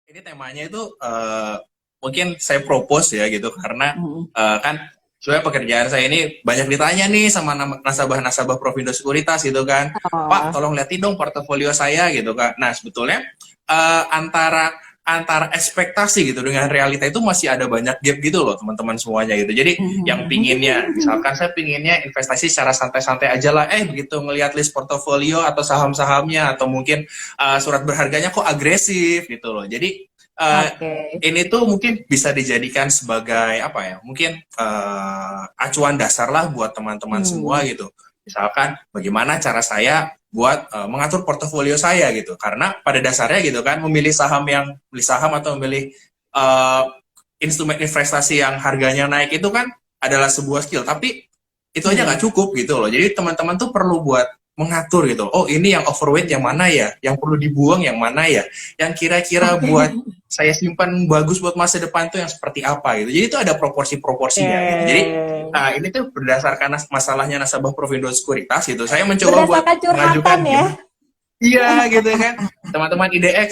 Ini temanya itu mungkin saya propose ya gitu karena kan sebenarnya pekerjaan saya ini banyak ditanya nih sama nasabah-nasabah Provindo Sekuritas gitu kan. Pak, Oh, tolong liatin dong portofolio saya gitu kan. Nah, sebetulnya antara antara ekspektasi gitu dengan realita itu masih ada banyak gap gitu loh teman-teman semuanya gitu. Jadi yang pinginnya, misalkan saya pinginnya investasi secara santai-santai aja lah, begitu ngelihat list portofolio atau saham-sahamnya atau mungkin surat berharganya kok agresif gitu loh. Jadi oke. ini tuh mungkin bisa dijadikan sebagai apa ya? Mungkin acuan dasar lah buat teman-teman semua Hmm. gitu. Misalkan bagaimana cara saya buat mengatur portofolio saya gitu. Karena pada dasarnya gitu kan memilih saham atau memilih uh, instrumen investasi yang harganya naik itu kan adalah sebuah skill. Tapi itu aja nggak Hmm. cukup gitu loh. Jadi teman-teman tuh perlu buat mengatur gitu. Oh, ini yang overweight yang mana ya? Yang perlu dibuang yang mana ya? Yang kira-kira Oke. buat saya simpan bagus buat masa depan tuh yang seperti apa gitu. Jadi itu ada proporsi-proporsinya gitu. Jadi Oke. ini tuh berdasarkan masalahnya nasabah Provindo Sekuritas gitu. Saya mencoba buat Berdasarkan curhatan mengajukan ya. gimana. Iya gitu kan. Teman-teman IDX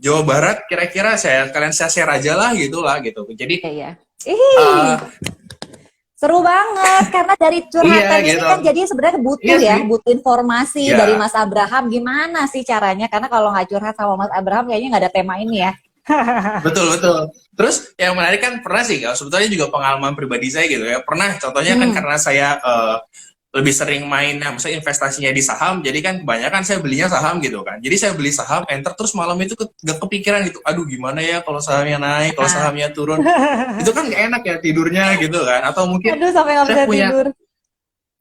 Jawa Barat kira-kira saya share aja lah gitu lah gitu. Jadi Iya, ya. Ih, uh, seru banget karena dari iya curhatan ini gitu. kan jadi sebenarnya Iya butuh sih. ya, butuh informasi dari Ya, Mas Abraham gimana sih caranya karena kalau nggak curhat sama Mas Abraham kayaknya nggak ada tema ini ya. betul betul. Terus yang menarik kan pernah sih, sebetulnya juga pengalaman pribadi saya gitu ya. Pernah, contohnya kan Hmm. karena saya lebih sering mainnya, misalnya investasinya di saham, jadi kan kebanyakan saya belinya saham gitu kan. Jadi saya beli saham, enter terus malam itu gak kepikiran gitu. Aduh gimana ya kalau sahamnya naik, kalau Nah. sahamnya turun, itu kan gak enak ya tidurnya gitu kan. Atau mungkin Aduh sampai nggak saya bisa punya tidur.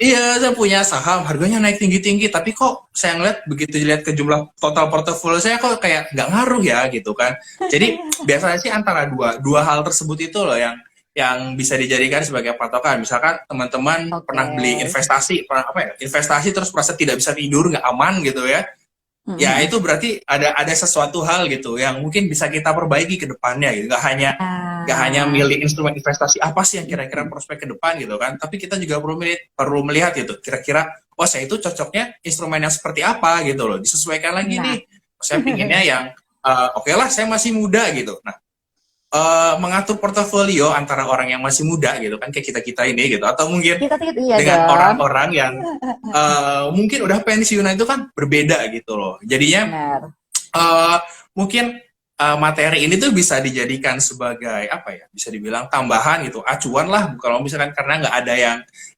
Iya, saya punya saham, harganya naik tinggi-tinggi, tapi kok saya ngeliat begitu lihat ke jumlah total portofolio saya kok kayak nggak ngaruh ya gitu kan. Jadi biasanya sih antara dua hal tersebut itu loh yang bisa dijadikan sebagai patokan. Misalkan teman-teman Oke. pernah beli investasi, pernah apa ya, investasi terus merasa tidak bisa tidur, nggak aman gitu ya. Ya Mm-mm. itu berarti ada sesuatu hal gitu yang mungkin bisa kita perbaiki ke depannya gitu. Gak hanya Nah. milih instrumen investasi apa sih yang kira-kira prospek ke depan gitu kan, tapi kita juga perlu melihat gitu kira-kira oh saya itu cocoknya instrumen yang seperti apa gitu loh, disesuaikan lagi nih. Nah. Saya pinginnya yang oke lah saya masih muda gitu. Nah, mengatur portofolio antara orang yang masih muda gitu kan kayak kita kita ini gitu atau mungkin Kita iya dengan dong. orang-orang yang mungkin udah pensiunan itu kan berbeda gitu loh. Jadinya Benar. uh, mungkin materi ini tuh bisa dijadikan sebagai apa ya, bisa dibilang tambahan gitu, acuan lah kalau misalkan karena nggak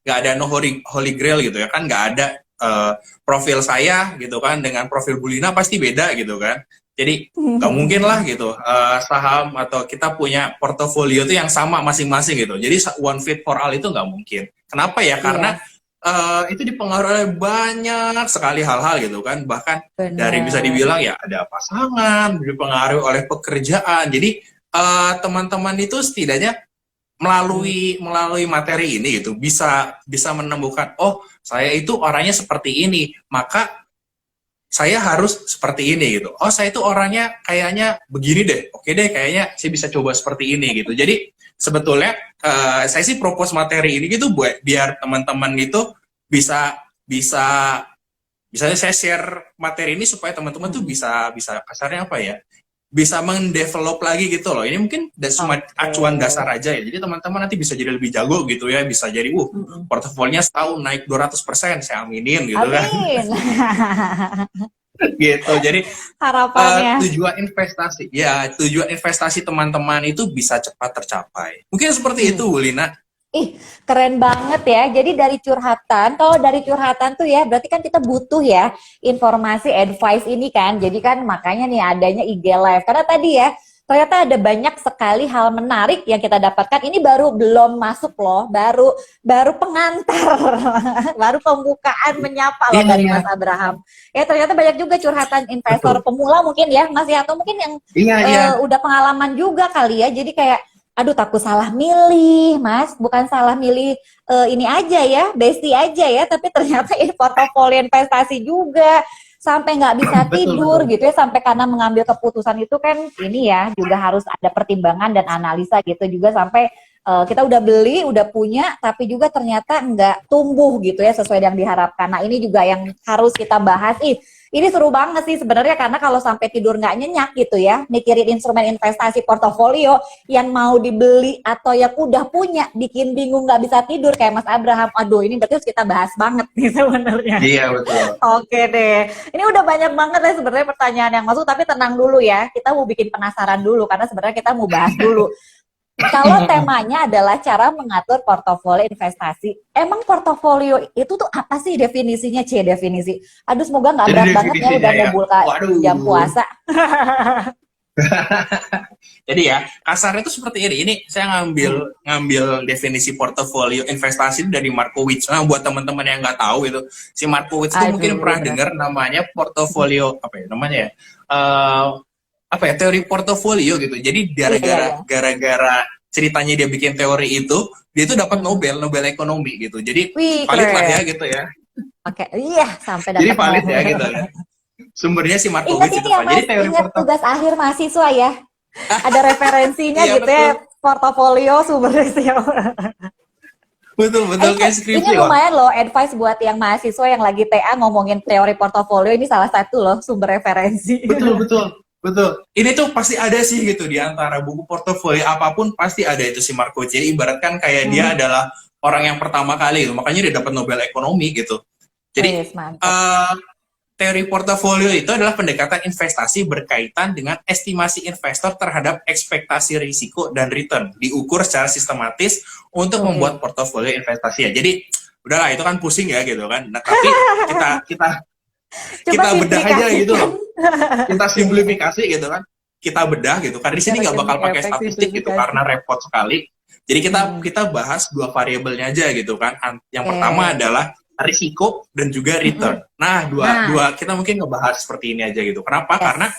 ada no holy grail gitu ya kan, nggak ada profil saya gitu kan dengan profil Bulina pasti beda gitu kan. Jadi nggak mungkin lah gitu saham atau kita punya portofolio itu yang sama masing-masing gitu. Jadi one fit for all itu nggak mungkin. Kenapa ya? Karena Iya, itu dipengaruhi oleh banyak sekali hal-hal gitu kan, bahkan dari bisa benar. dibilang ya ada pasangan, dipengaruhi oleh pekerjaan. Jadi teman-teman itu setidaknya Hmm. melalui materi ini gitu bisa bisa menemukan oh saya itu orangnya seperti ini, maka saya harus seperti ini gitu. Oh saya itu orangnya kayaknya begini deh, oke deh kayaknya saya bisa coba seperti ini gitu. Jadi sebetulnya saya sih propose materi ini gitu buat biar teman-teman itu bisa bisa misalnya saya share materi ini supaya teman-teman tuh Mm-mm. bisa bisa kasarnya apa ya, bisa mendevelop lagi gitu loh. Ini mungkin cuma Oke. acuan dasar aja ya. Jadi teman-teman nanti bisa jadi lebih jago gitu ya. Bisa jadi, Mm-mm. portofolionya setahun naik 200%. Saya aminin gitu kan. Amin. Gitu. Jadi Harapannya. tujuan investasi teman-teman itu bisa cepat tercapai. Mungkin seperti itu, Hmm. Bu Lina. Ih, keren banget ya. Jadi dari curhatan, kalau dari curhatan tuh ya, berarti kan kita butuh ya informasi, advice ini kan. Jadi kan makanya nih adanya IG Live. Karena tadi ya, ternyata ada banyak sekali hal menarik yang kita dapatkan. Ini baru belum masuk loh, baru baru pengantar, baru pembukaan menyapa loh Iya, dari iya. Mas Abraham. Ya ternyata banyak juga curhatan investor Betul. pemula mungkin ya, Mas Yanto mungkin yang Iya, iya. udah pengalaman juga kali ya. Jadi kayak aduh takut salah milih, Mas. Bukan salah milih ini aja ya, bestie aja ya, tapi ternyata ini portofolio investasi juga. Sampai nggak bisa Betul, tidur betul. gitu ya, sampai karena mengambil keputusan itu kan ini ya, juga harus ada pertimbangan dan analisa gitu juga sampai kita udah beli, udah punya, tapi juga ternyata nggak tumbuh gitu ya sesuai yang diharapkan. Nah ini juga yang harus kita bahas. Ini seru banget sih sebenarnya karena kalau sampai tidur nggak nyenyak gitu ya, mikirin instrumen investasi portofolio yang mau dibeli atau yang udah punya, bikin bingung nggak bisa tidur kayak Mas Abraham. Aduh, ini berarti harus kita bahas banget nih sebenarnya. Iya, betul. Oke deh, ini udah banyak banget ya sebenarnya pertanyaan yang masuk, tapi tenang dulu ya, kita mau bikin penasaran dulu karena sebenarnya kita mau bahas dulu. Kalau temanya adalah cara mengatur portofolio investasi, emang portofolio itu tuh apa sih definisinya? Definisi. Aduh, semoga nggak Jadi berat banget ya, udah mau buka waduh. jam puasa. Jadi ya, kasarnya itu seperti ini. Ini saya ngambil definisi portofolio investasi dari Markowitz. Nah, buat teman-teman yang nggak tahu itu, si Markowitz itu mungkin pernah dengar namanya portofolio apa ya namanya ya? Apa ya, teori portofolio gitu. Jadi gara-gara ceritanya dia bikin teori itu, dia itu dapat Nobel ekonomi gitu. Jadi valid lah ya gitu ya. Oke, iya sampai dapat. Jadi valid ya gitu ya. Sumbernya si Markowitz itu ya, Pak. Jadi teori ingat tugas akhir mahasiswa ya. Ada referensinya iya, gitu ya, portofolio sumbernya siapa. Betul kayak skripsi. Ini lumayan loh advice buat yang mahasiswa yang lagi TA ngomongin teori portofolio, ini salah satu loh sumber referensi. Betul. Ini tuh pasti ada sih gitu di antara buku portofolio apapun pasti ada itu si Markowitz. Jadi ibaratkan kayak dia adalah orang yang pertama kali gitu. Makanya dia dapat Nobel ekonomi gitu. Jadi teori portofolio itu adalah pendekatan investasi berkaitan dengan estimasi investor terhadap ekspektasi risiko dan return diukur secara sistematis untuk membuat portofolio investasi ya. Jadi udahlah itu kan pusing ya gitu kan. Nah, tapi kita bedah aja gitu loh. Kita simplifikasi gitu kan. Kita bedah gitu. Karena di sini nggak bakal pakai statistik gitu karena repot sekali. Jadi kita bahas dua variabelnya aja gitu kan. Yang pertama adalah risiko dan juga return. Nah, dua kita mungkin ngebahas seperti ini aja gitu. Kenapa? Karena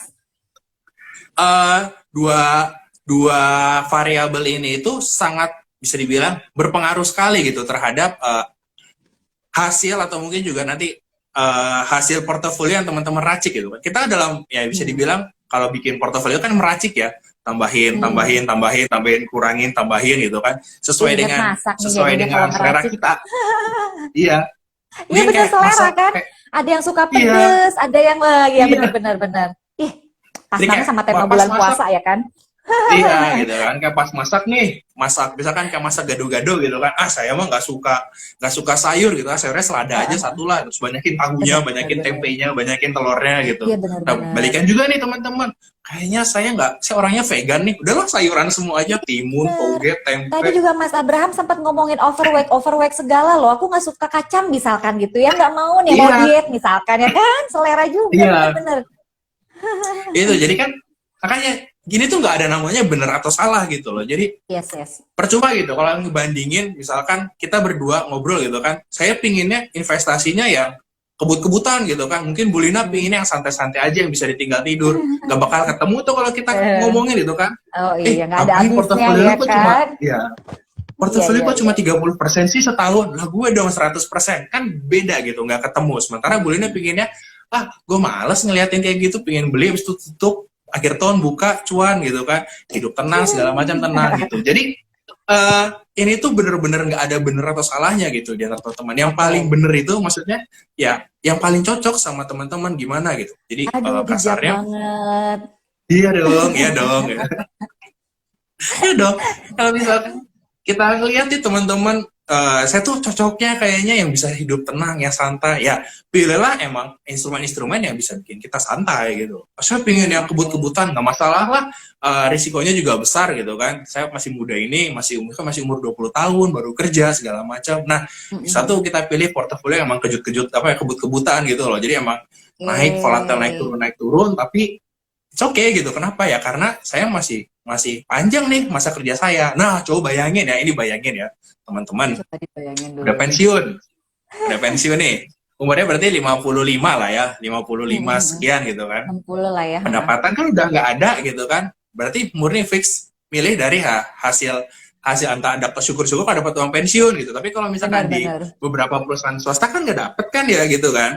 dua variabel ini itu sangat bisa dibilang berpengaruh sekali gitu terhadap hasil atau mungkin juga nanti hasil portofolio yang teman-teman racik gitu kan. Kita dalam ya bisa dibilang kalau bikin portofolio kan meracik ya, tambahin, kurangin, tambahin gitu kan. Sesuai dengan selera kita. Iya. Iya benar selera kan. Ada yang suka pedes, ada yang benar-benar. Ih, pasangnya sama tema bulan puasa ya kan. Iya gitu kan, kayak pas masak misalkan kayak masak gado-gado gitu kan, saya mah nggak suka sayur gitu, sayurnya selada aja satu lah, terus banyakin tahunya, banyakin tempenya, banyakin telurnya gitu. Iya, nah, balikan juga nih teman-teman, kayaknya saya orangnya vegan nih, udahlah sayuran semua aja, timun, toge, tempe. Tadi juga Mas Abraham sempat ngomongin overweight segala loh, aku nggak suka kacang misalkan gitu ya, nggak mau nih mau diet misalkan ya kan, selera juga, bener. Itu jadi kan makanya gini tuh nggak ada namanya benar atau salah gitu loh. Jadi percuma gitu kalau ngebandingin misalkan kita berdua ngobrol gitu kan. Saya pinginnya investasinya yang kebut-kebutan gitu kan. Mungkin Bu Lina pinginnya yang santai-santai aja yang bisa ditinggal tidur. Gak bakal ketemu tuh kalau kita ngomongin gitu kan. Oh iya, nggak ada habisnya ya kan. Portofolio kok cuma 30% sih setahun. Lah gue dong 100%. Kan beda gitu, nggak ketemu. Sementara Bu Lina pinginnya, gue males ngeliatin kayak gitu, pingin beli habis itu tutup. Akhir tahun buka cuan gitu kan, hidup tenang segala macam tenang gitu. Jadi ini tuh bener-bener nggak ada bener atau salahnya gitu di antara teman-teman. Yang paling bener itu maksudnya ya yang paling cocok sama teman-teman gimana gitu. Jadi kasarnya iya dong ya. Iya dong. Kalau misalkan kita lihat nih teman-teman, saya tuh cocoknya kayaknya yang bisa hidup tenang, yang santai. Ya, pilihlah emang instrumen-instrumen yang bisa bikin kita santai gitu. Saya pingin yang kebut-kebutan, nggak masalah lah. Risikonya juga besar gitu kan. Saya masih muda ini, masih umur 20 tahun, baru kerja, segala macam. Nah, satu kita pilih portofolio yang emang kejut-kejut, kebut-kebutan gitu loh. Jadi emang naik, volatile, naik turun, tapi it's okay gitu. Kenapa ya? Karena saya masih panjang nih masa kerja saya. Nah, coba bayangin ya, ini bayangin ya, teman-teman. Udah pensiun nih. Umurnya berarti 55 lah ya, 55 sekian gitu kan. 60 lah ya. Pendapatan kan udah nggak ada gitu kan. Berarti murni fix milih dari hasil entah dapat syukur-syukur kalau dapat uang pensiun gitu. Tapi kalau misalkan di beberapa perusahaan swasta kan nggak dapet kan ya gitu kan.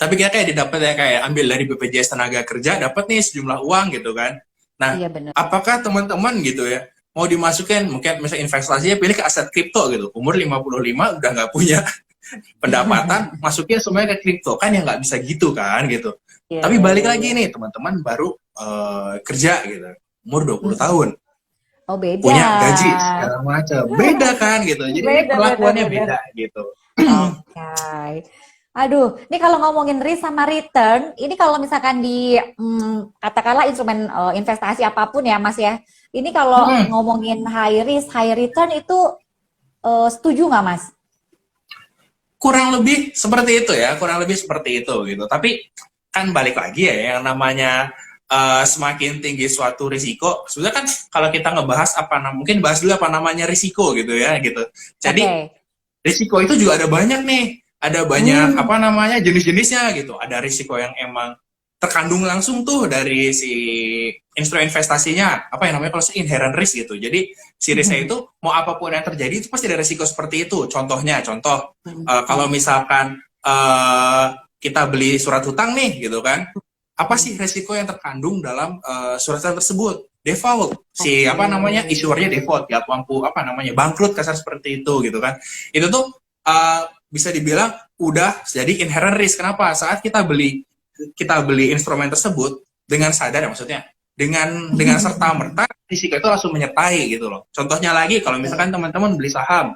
Tapi kayak didapat ya kayak ambil dari BPJS tenaga kerja, dapat nih sejumlah uang gitu kan. Nah, apakah teman-teman gitu ya mau dimasukin mungkin misalnya investasinya pilih ke aset kripto gitu. Umur 55 udah nggak punya pendapatan masuknya semuanya ke kripto, kan ya nggak bisa gitu kan gitu. Iya, Tapi iya, balik iya, lagi iya. nih teman-teman baru kerja gitu, umur 20 Mm-mm. tahun, Oh beda. punya gaji segala macam, beda kan gitu. Jadi ini Beda, beda, perlakuannya beda. beda gitu. Oke. Aduh, ini kalau ngomongin risk sama return, ini kalau misalkan di katakanlah instrumen investasi apapun ya, Mas ya. Ini kalau Hmm, ngomongin high risk, high return itu setuju nggak, Mas? kurang lebih seperti itu ya, kurang lebih seperti itu gitu. Tapi kan balik lagi ya, yang namanya semakin tinggi suatu risiko, sebenarnya kan kalau kita ngebahas mungkin bahas dulu apa namanya risiko gitu ya gitu. Jadi Oke. risiko itu juga ada banyak nih, ada banyak Hmm. apa namanya jenis-jenisnya gitu. Ada risiko yang emang terkandung langsung tuh dari si instrumen investasinya, apa yang namanya kalau inherent risk gitu. Jadi si risknya itu mau apapun yang terjadi itu pasti ada risiko seperti itu. Contoh kalau misalkan kita beli surat hutang nih gitu kan, apa sih risiko yang terkandung dalam surat hutang tersebut? Default, si Oke. apa namanya issuernya default, ya mampu apa namanya bangkrut kasar seperti itu gitu kan. Itu tuh bisa dibilang udah jadi inherent risk. Kenapa? Saat kita beli instrumen tersebut dengan sadar ya, maksudnya dengan serta merta risiko itu langsung menyertai gitu loh. Contohnya lagi kalau misalkan teman-teman beli saham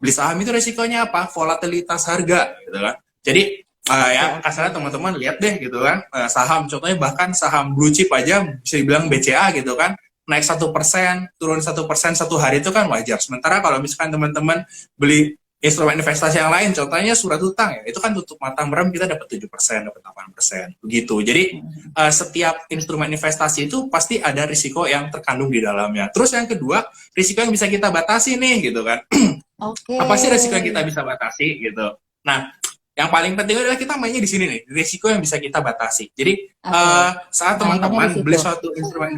itu risikonya apa? Volatilitas harga gitu kan. Jadi Oke, ya oke. kasarnya teman-teman lihat deh gitu kan, saham contohnya bahkan saham blue chip aja bisa dibilang BCA gitu kan, naik 1%, turun 1% satu hari itu kan wajar. Sementara kalau misalkan teman-teman beli instrumen investasi yang lain, contohnya surat hutang ya, itu kan tutup mata merem kita dapat 7%, dapat 8%, begitu. Jadi setiap instrumen investasi itu pasti ada risiko yang terkandung di dalamnya. Terus yang kedua, risiko yang bisa kita batasi nih gitu kan. Oke. Apa sih risiko yang kita bisa batasi gitu. Nah, yang paling penting adalah kita mainnya di sini nih, risiko yang bisa kita batasi. Jadi Oke. saat Mainannya di teman-teman situ. beli suatu instrumen,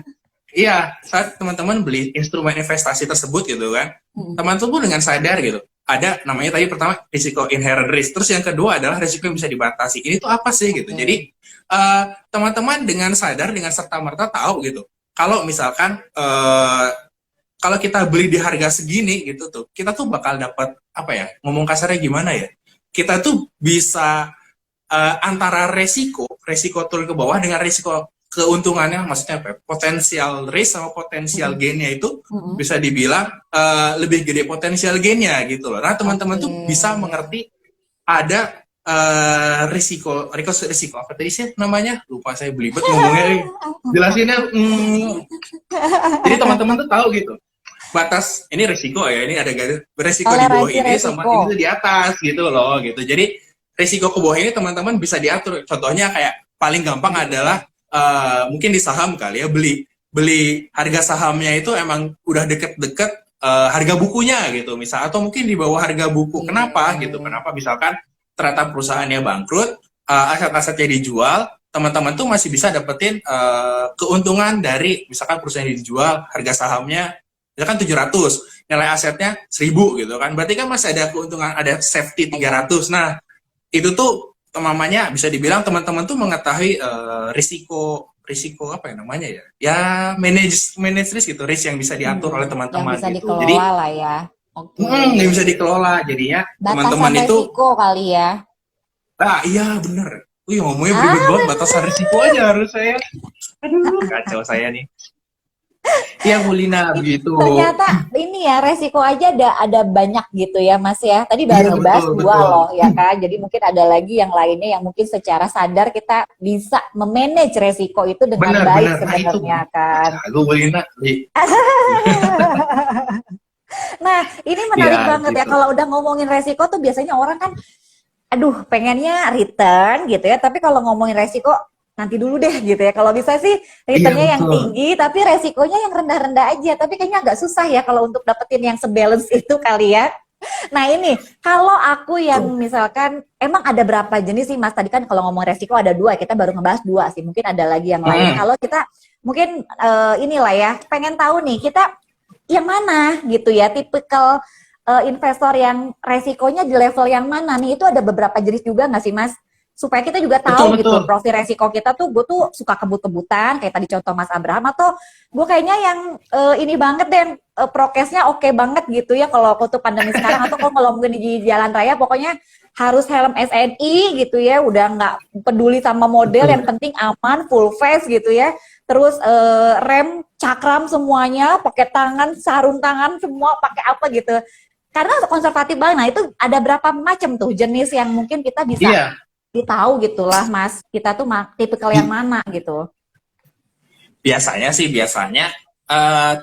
iya, saat teman-teman beli instrumen investasi tersebut gitu kan, Mm. teman-teman dengan sadar gitu, ada namanya tadi pertama risiko inherent risk, terus yang kedua adalah risiko yang bisa dibatasi. Ini tuh apa sih gitu. Oke. Jadi teman-teman dengan sadar, dengan serta merta tahu gitu. Kalau misalkan kalau kita beli di harga segini gitu tuh, kita tuh bakal dapat apa ya? Ngomong kasarnya gimana ya? Kita tuh bisa antara resiko turun ke bawah dengan resiko keuntungannya, maksudnya apa ya? Potensial risk sama potensial Mm-mm. gainnya itu Mm-mm. bisa dibilang lebih gede potensial gainnya gitu loh. Nah teman-teman Oke. tuh bisa mengerti ada risiko apa tadi sih namanya? Lupa saya belibet ngomongnya. Jelasinnya, jadi teman-teman tuh tahu gitu batas ini resiko ya, ini ada garis resiko di bawah Toleransi ini sama resiko. ini tuh di atas gitu loh gitu. Jadi resiko ke bawah ini teman-teman bisa diatur. Contohnya kayak paling gampang adalah mungkin di saham kali ya, beli beli harga sahamnya itu emang udah deket-deket harga bukunya gitu misal, atau mungkin di bawah harga buku. Kenapa gitu? Oke. Kenapa misalkan ternyata perusahaannya bangkrut, aset-asetnya dijual, teman-teman tuh masih bisa dapetin keuntungan dari misalkan perusahaan yang dijual, harga sahamnya misalkan 700, nilai asetnya 1000 gitu kan. Berarti kan masih ada keuntungan, ada safety Iya. 300. Nah, itu tuh namanya bisa dibilang teman-teman tuh mengetahui risiko risiko apa ya namanya ya? Ya manage risk gitu, risk yang bisa diatur oleh Yang teman-teman bisa gitu. Jadi dikelola lah ya. Oke. yang bisa dikelola. Jadinya Batasan teman-teman itu, resiko kali ya. iya bener. Wih, ngomongnya beribet banget, Ah, batasan risiko aja harus saya. Aduh, kacau saya nih. Iya, Bulina, begitu. ternyata ini ya resiko aja ada banyak gitu ya Mas ya. Tadi baru Iya, dibahas betul, dua betul. loh ya kan. Jadi mungkin ada lagi yang lainnya yang mungkin secara sadar kita bisa memanage resiko itu dengan Benar, baik benar. Nah, itu sebenarnya kan. jago Bulina. Nah, ini menarik Iya, banget ya gitu. kalau udah ngomongin resiko tuh biasanya orang kan aduh pengennya return gitu ya, tapi kalau ngomongin resiko nanti dulu deh gitu ya. Kalau bisa sih Iya, returnnya yang betul. tinggi, tapi resikonya yang rendah-rendah aja. Tapi kayaknya agak susah ya kalau untuk dapetin yang sebalance itu kali ya. Nah ini, kalau aku yang Betul. misalkan, emang ada berapa jenis sih Mas? Tadi kan kalau ngomong resiko ada dua, kita baru ngebahas dua sih. Mungkin ada lagi yang lain. Hmm. Kalau kita mungkin inilah ya, pengen tahu nih kita yang mana gitu ya, tipikal investor yang resikonya di level yang mana nih? Itu ada beberapa jenis juga nggak sih Mas? supaya kita juga Betul, tahu gitu betul. profil resiko kita tuh. Gue tuh suka kebut-kebutan kayak tadi contoh Mas Abraham, atau gue kayaknya yang ini banget deh, prokesnya oke banget gitu ya kalau waktu pandemi sekarang, atau kalau mungkin di jalan raya pokoknya harus helm SNI gitu ya, udah nggak peduli sama model, Betul. yang penting aman, full face gitu ya. Terus rem, cakram semuanya pakai tangan, sarung tangan semua pakai apa gitu. Karena konservatif banget. Nah, itu ada berapa macam tuh jenis yang mungkin kita bisa Iya, tahu gitulah, Mas. Kita tuh tipikal yang mana gitu. biasanya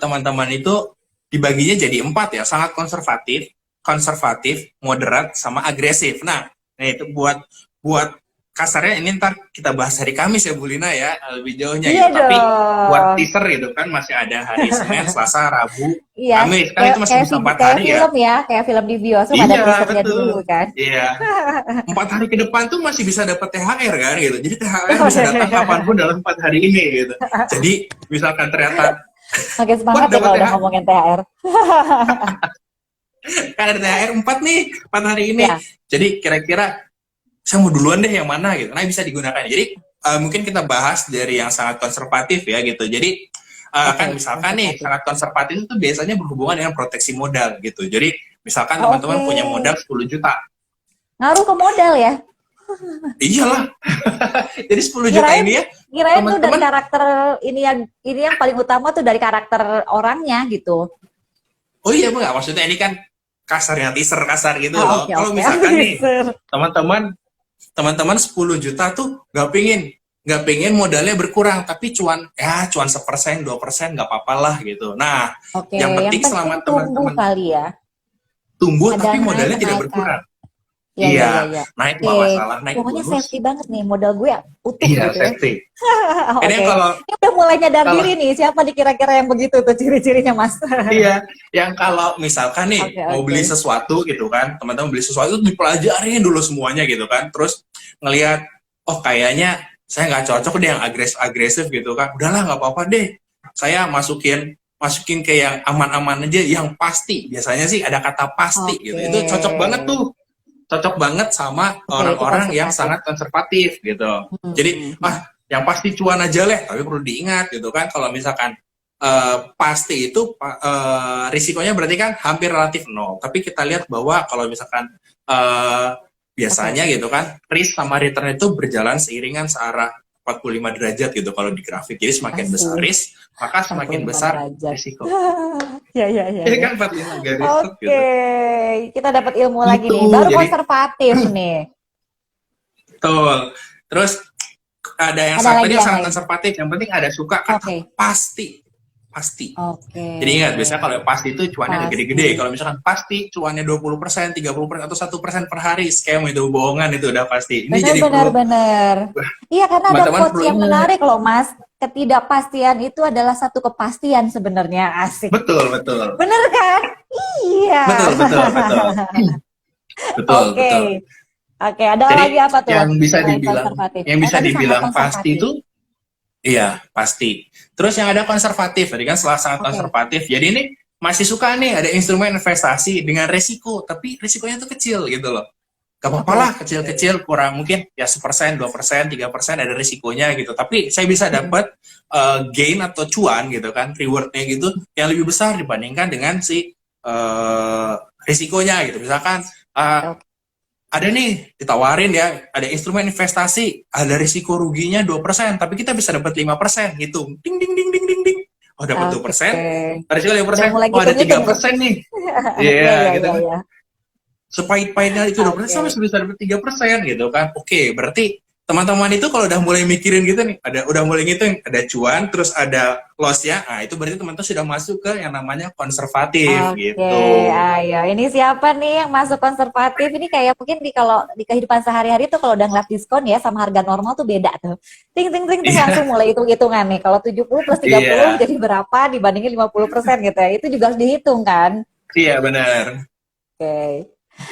teman-teman itu dibaginya jadi 4 ya, sangat konservatif, moderat, sama agresif. Nah, itu buat kasarnya ini ntar kita bahas hari Kamis ya Bu Lina ya, lebih jauhnya Iya gitu. Tapi buat dong. teaser gitu kan masih ada hari Senin, Selasa, Rabu, Iya, Kamis. Kan kayak itu masih bisa 4 kayak hari ya. film ya, kayak film di bioskop ada Iya, teasernya betul. dulu kan. Iya. 4 hari ke depan tuh masih bisa dapat THR kan gitu. Jadi THR bisa datang kapanpun dalam 4 hari ini gitu. Jadi misalkan ternyata Makin wah semangat ya dapat kalau udah THR, ngomongin THR. kan ada THR 4 nih 4 hari ini. Ya, Jadi kira-kira saya mau duluan deh yang mana gitu. Nah, bisa digunakan. Jadi mungkin kita bahas dari yang sangat konservatif ya gitu. Jadi kan oke, misalkan nih konservatif. sangat konservatif itu biasanya berhubungan dengan proteksi modal gitu. Jadi misalkan Oh, teman-teman oke. punya modal 10 juta. Ngaruh ke modal ya? Iyalah. Jadi 10 juta Kirain ini ya kirain tuh dari teman-teman. karakter, ini yang paling utama tuh dari karakter orangnya gitu. Oh iya enggak, maksudnya ini kan kasarnya teaser kasar gitu Ah, loh. oke Kalau oke. misalkan nih Teaser. teman-teman 10 juta tuh nggak pengen modalnya berkurang, tapi cuan 1%, 2% nggak apa-apa lah gitu. Nah, Oke, yang yang penting penting selama tumbuh teman-teman kali ya. tumbuh Ada tapi naik modalnya tidak kenaikan. berkurang. Ya, ya, ya, Iya, ya. naik nggak Oke, masalah, naik pokoknya bonus. safety banget nih, modal gue utuh Iya, gitu ya. safety. Ini Oke, kalau ini udah mulai nyadar kalau diri nih, siapa nih kira-kira yang begitu tuh ciri-cirinya, Mas? iya, yang kalau misalkan nih Oke, mau oke. beli sesuatu gitu kan, teman-teman beli sesuatu dipelajarin dulu semuanya gitu kan, terus ngelihat oh kayaknya saya nggak cocok deh yang agresif gitu kan, udahlah nggak apa-apa deh, saya masukin ke yang aman-aman aja, yang pasti. Biasanya sih ada kata pasti gitu, Oke. itu cocok banget tuh, cocok banget sama Oke, itu orang-orang yang konservatif. sangat konservatif gitu. Jadi Hmm. yang pasti cuan aja leh, tapi perlu diingat gitu kan, kalau misalkan pasti itu risikonya berarti kan hampir relatif nol. Tapi kita lihat bahwa kalau misalkan biasanya Oke, gitu kan, risk sama return itu berjalan seiringan searah 45 derajat gitu kalau di grafik. Jadi semakin besar asik. risk, maka semakin 45 besar derajat. risiko. Ya, ya, ya, Ini ya. kan 45 garis set Oke, gitu. kita dapat ilmu lagi Itu nih. Baru jadi konservatif nih. betul. Terus ada yang Ada lagi tadi yang sangat lain. konservatif, yang penting ada suka kata Oke, pasti. oke. Jadi ingat, biasanya kalau yang pasti itu cuannya agak Pasti. gede-gede. Kalau misalkan pasti cuannya 20%, 30%, atau 1% per hari, scam itu, bohongan itu udah pasti. Ini Benar, jadi benar, perlu, benar. Iya, karena ada teman-teman quotes perlu yang ingat. menarik loh, Mas. Ketidakpastian itu adalah satu kepastian sebenarnya. Asik. Betul, betul. Bener kan? Iya. Oke. Betul. Oke, ada Jadi lagi apa tuh yang bisa selain dibilang, konservatif? yang bisa Tadi sangat dibilang pasti konservatif. itu, iya pasti. Terus yang ada konservatif, tadi kan setelah sangat Oke. konservatif. Jadi ini masih suka nih ada instrumen investasi dengan resiko, tapi resikonya tuh kecil gitu loh. Gak apa-apa lah, Oke. kecil-kecil, kurang mungkin ya 1%, 2%, 3% ada risikonya gitu. Tapi saya bisa dapat gain atau cuan gitu kan, rewardnya gitu, yang lebih besar dibandingkan dengan si risikonya gitu. Misalkan ada nih ditawarin ya, ada instrumen investasi, ada risiko ruginya 2%, tapi kita bisa dapat 5%, hitung. Ding ding ding ding ding ding. Oh, dapat 2%, Oke. risiko 5%. Udah mulai Oh, ada ngitung-ngitung nih. 3% nih. Iya, Iya, iya, gitu iya, kan. iya. Sepahit-pahitnya itu 2% Oke. sampai bisa dapat 3% gitu kan. Oke, berarti teman-teman itu kalau udah mulai mikirin gitu nih, udah mulai ngitung, ada cuan, terus ada loss-nya, nah itu berarti teman-teman sudah masuk ke yang namanya konservatif Oke, gitu. ayo. Ini siapa nih yang masuk konservatif? Ini kayak mungkin kalau di kehidupan sehari-hari tuh kalau udah ngeliat diskon ya sama harga normal tuh beda tuh. Ting ting ting ting, Iya, langsung mulai hitung-hitungan nih. Kalau 70 plus 30 iya, jadi berapa dibandingin 50% gitu ya. Itu juga harus dihitung kan. iya benar. Oke.